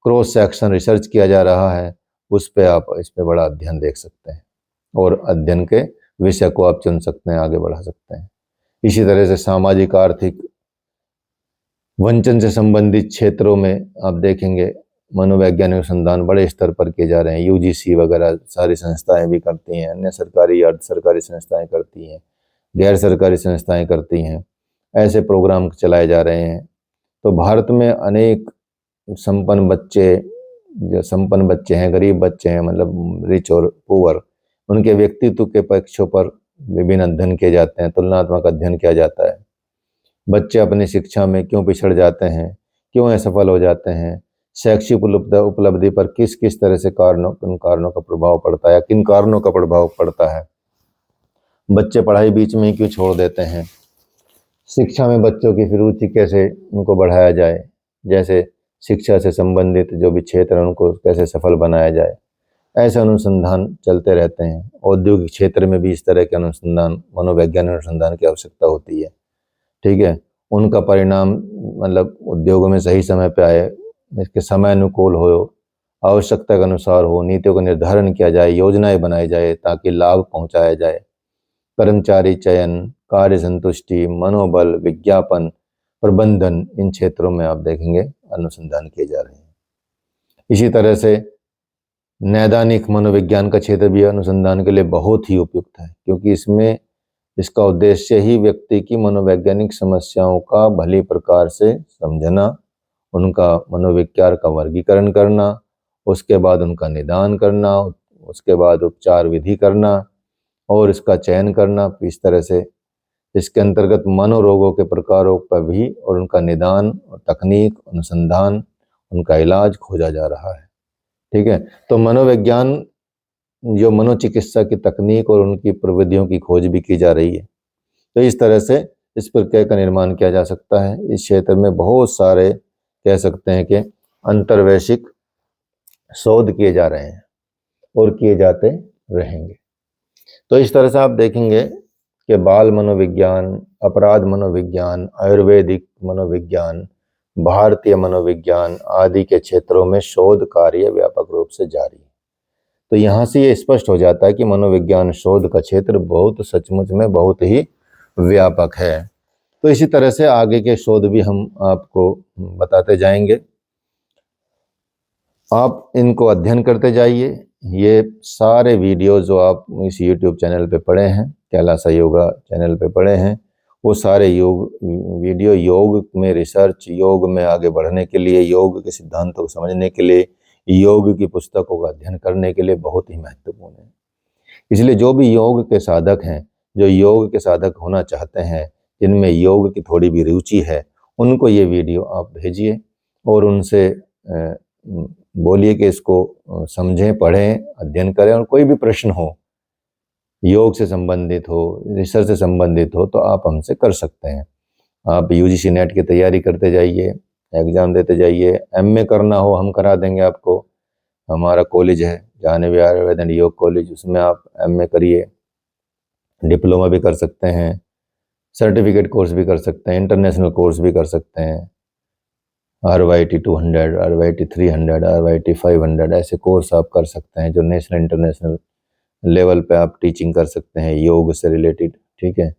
क्रॉस सेक्शन रिसर्च किया जा रहा है। उस पर आप इस पर बड़ा अध्ययन देख सकते हैं और अध्ययन के विषय को आप चुन सकते हैं, आगे बढ़ा सकते हैं। इसी तरह से सामाजिक, आर्थिक, वंचन से संबंधित क्षेत्रों में आप देखेंगे मनोवैज्ञानिक अनुसंधान बड़े स्तर पर किए जा रहे हैं। यूजीसी वगैरह सारी संस्थाएं भी करती हैं, अन्य सरकारी अर्ध सरकारी संस्थाएं करती हैं, गैर सरकारी संस्थाएं करती हैं, ऐसे प्रोग्राम चलाए जा रहे हैं। तो भारत में अनेक जो संपन्न बच्चे हैं, गरीब बच्चे हैं, मतलब रिच और पुअर, उनके व्यक्तित्व के पक्षों पर विभिन्न अध्ययन किए जाते हैं, तुलनात्मक अध्ययन किया जाता है। बच्चे अपनी शिक्षा में क्यों पिछड़ जाते हैं, क्यों असफल हो जाते हैं, शैक्षिक उपलब्धि पर किस किस तरह से किन कारणों का प्रभाव पड़ता है, किन कारणों का प्रभाव पड़ता है, बच्चे पढ़ाई बीच में ही क्यों छोड़ देते हैं, शिक्षा में बच्चों की रुचि कैसे उनको बढ़ाया जाए, जैसे शिक्षा से संबंधित जो भी क्षेत्र है उनको कैसे सफल बनाया जाए, ऐसे अनुसंधान चलते रहते हैं। औद्योगिक क्षेत्र में भी इस तरह के अनुसंधान, मनोवैज्ञानिक अनुसंधान की आवश्यकता होती है। ठीक है, उनका परिणाम मतलब उद्योगों में सही समय पे आए, इसके समय अनुकूल हो, आवश्यकता के अनुसार हो, नीतियों का निर्धारण किया जाए, योजनाएं बनाई जाए ताकि लाभ पहुंचाया जाए। कर्मचारी चयन, कार्य संतुष्टि, मनोबल, विज्ञापन, प्रबंधन, इन क्षेत्रों में आप देखेंगे अनुसंधान किए जा रहे हैं। इसी तरह से नैदानिक मनोविज्ञान का क्षेत्र भी अनुसंधान के लिए बहुत ही उपयुक्त है, क्योंकि इसका उद्देश्य ही व्यक्ति की मनोवैज्ञानिक समस्याओं का भली प्रकार से समझना, उनका मनोविकार का वर्गीकरण करना, उसके बाद उनका निदान करना, उसके बाद उपचार विधि करना और इसका चयन करना। इस तरह से इसके अंतर्गत मनोरोगों के प्रकारों पर भी और उनका निदान और तकनीक, अनुसंधान, उनका इलाज खोजा जा रहा है। ठीक है, तो मनोविज्ञान जो मनोचिकित्सा की तकनीक और उनकी प्रविधियों की खोज भी की जा रही है। तो इस तरह से इस प्रक्रिया का निर्माण किया जा सकता है। इस क्षेत्र में बहुत सारे कह सकते हैं कि अंतर्वैश्विक शोध किए जा रहे हैं और किए जाते रहेंगे। तो इस तरह से आप देखेंगे कि बाल मनोविज्ञान, अपराध मनोविज्ञान, आयुर्वेदिक मनोविज्ञान, भारतीय मनोविज्ञान आदि के क्षेत्रों में शोध कार्य व्यापक रूप से जारी है। तो यहाँ से ये स्पष्ट हो जाता है कि मनोविज्ञान शोध का क्षेत्र बहुत सचमुच में बहुत ही व्यापक है। तो इसी तरह से आगे के शोध भी हम आपको बताते जाएंगे। आप इनको अध्ययन करते जाइए। ये सारे वीडियो जो आप इस YouTube चैनल पे पढ़े हैं, कैलासा योगा चैनल पे पढ़े हैं, वो सारे वीडियो योग में रिसर्च, योग में आगे बढ़ने के लिए, योग के सिद्धांतों को समझने के लिए, योग की पुस्तकों का अध्ययन करने के लिए बहुत ही महत्वपूर्ण है। इसलिए जो भी योग के साधक हैं, जो योग के साधक होना चाहते हैं, जिनमें योग की थोड़ी भी रुचि है, उनको ये वीडियो आप भेजिए और उनसे बोलिए कि इसको समझें, पढ़ें, अध्ययन करें, और कोई भी प्रश्न हो, योग से संबंधित हो, रिसर्च से संबंधित हो, तो आप हमसे कर सकते हैं। आप UGC नेट की तैयारी करते जाइए, एग्ज़ाम देते जाइए। MA करना हो हम करा देंगे आपको। हमारा कॉलेज है Janvi Ayurveda and yoga college, उसमें आप MA करिए, डिप्लोमा भी कर सकते हैं, सर्टिफिकेट कोर्स भी कर सकते हैं, इंटरनेशनल कोर्स भी कर सकते हैं। RYT 200, RYT 300, RYT 500 ऐसे कोर्स आप कर सकते हैं जो नेशनल इंटरनेशनल लेवल पे आप टीचिंग कर सकते हैं योग से रिलेटेड। ठीक है,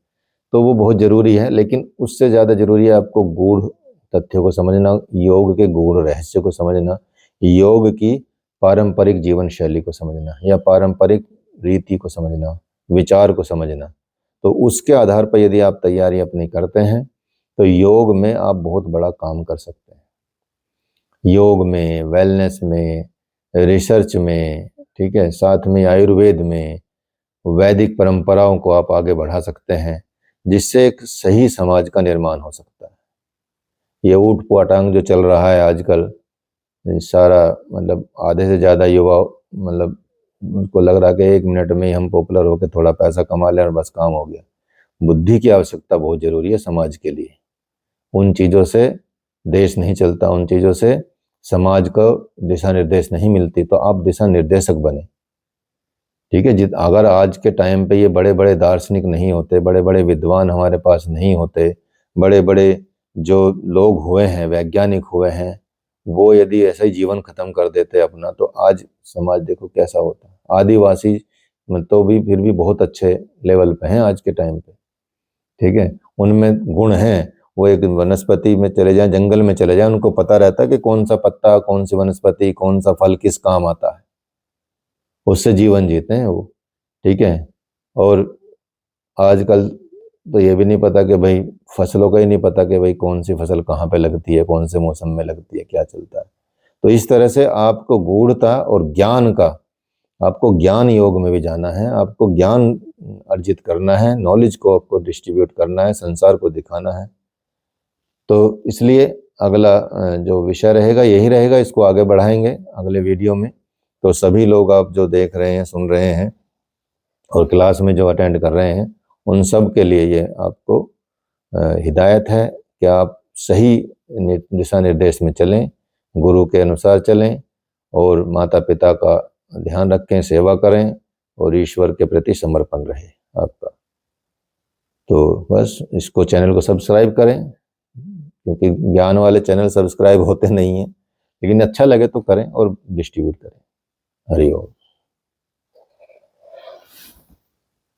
तो वो बहुत ज़रूरी है, लेकिन उससे ज़्यादा ज़रूरी है आपको गूढ़ तथ्यों को समझना, योग के गूढ़ रहस्य को समझना, योग की पारंपरिक जीवन शैली को समझना या पारंपरिक रीति को समझना, विचार को समझना। तो उसके आधार पर यदि आप तैयारी अपनी करते हैं तो योग में आप बहुत बड़ा काम कर सकते हैं। योग में, वेलनेस में, रिसर्च में, ठीक है, साथ में आयुर्वेद में, वैदिक परंपराओं को आप आगे बढ़ा सकते हैं, जिससे एक सही समाज का निर्माण हो सकता है। ये ऊट पटांग जो चल रहा है आजकल, सारा मतलब आधे से ज़्यादा युवा मतलब उनको लग रहा है कि 1 मिनट में ही हम पॉपुलर होकर थोड़ा पैसा कमा लें और बस काम हो गया। बुद्धि की आवश्यकता बहुत ज़रूरी है समाज के लिए। उन चीज़ों से देश नहीं चलता, उन चीज़ों से समाज को दिशा निर्देश नहीं मिलती। तो आप दिशा निर्देशक बने। ठीक है, अगर आज के टाइम पे ये बड़े बड़े दार्शनिक नहीं होते, बड़े बड़े विद्वान हमारे पास नहीं होते, बड़े बड़े जो लोग हुए हैं, वैज्ञानिक हुए हैं, वो यदि ऐसा ही जीवन खत्म कर देते अपना, तो आज समाज देखो कैसा होता। आदिवासी तो भी फिर भी बहुत अच्छे लेवल पे हैं आज के टाइम पे। ठीक है, उनमें गुण हैं। वो एक वनस्पति में चले जाएं, जंगल में चले जाएं, उनको पता रहता है कि कौन सा पत्ता, कौन सी वनस्पति, कौन सा फल किस काम आता है, उससे जीवन जीते हैं वो। ठीक है, और आजकल तो ये भी नहीं पता कि भाई फसलों का ही नहीं पता कि भाई कौन सी फसल कहाँ पे लगती है, कौन से मौसम में लगती है, क्या चलता है। तो इस तरह से आपको गूढ़ता और ज्ञान का, आपको ज्ञान योग में भी जाना है, आपको ज्ञान अर्जित करना है, नॉलेज को आपको डिस्ट्रीब्यूट करना है, संसार को दिखाना है। तो इसलिए अगला जो विषय रहेगा यही रहेगा, इसको आगे बढ़ाएंगे अगले वीडियो में। तो सभी लोग आप जो देख रहे हैं, सुन रहे हैं और क्लास में जो अटेंड कर रहे हैं, उन सब के लिए ये आपको हिदायत है कि आप सही दिशा निर्देश में चलें, गुरु के अनुसार चलें और माता पिता का ध्यान रखें, सेवा करें और ईश्वर के प्रति समर्पण रहे आपका। तो बस इसको, चैनल को सब्सक्राइब करें, क्योंकि ज्ञान वाले चैनल सब्सक्राइब होते नहीं हैं, लेकिन अच्छा लगे तो करें और डिस्ट्रीब्यूट करें। हरि ओम।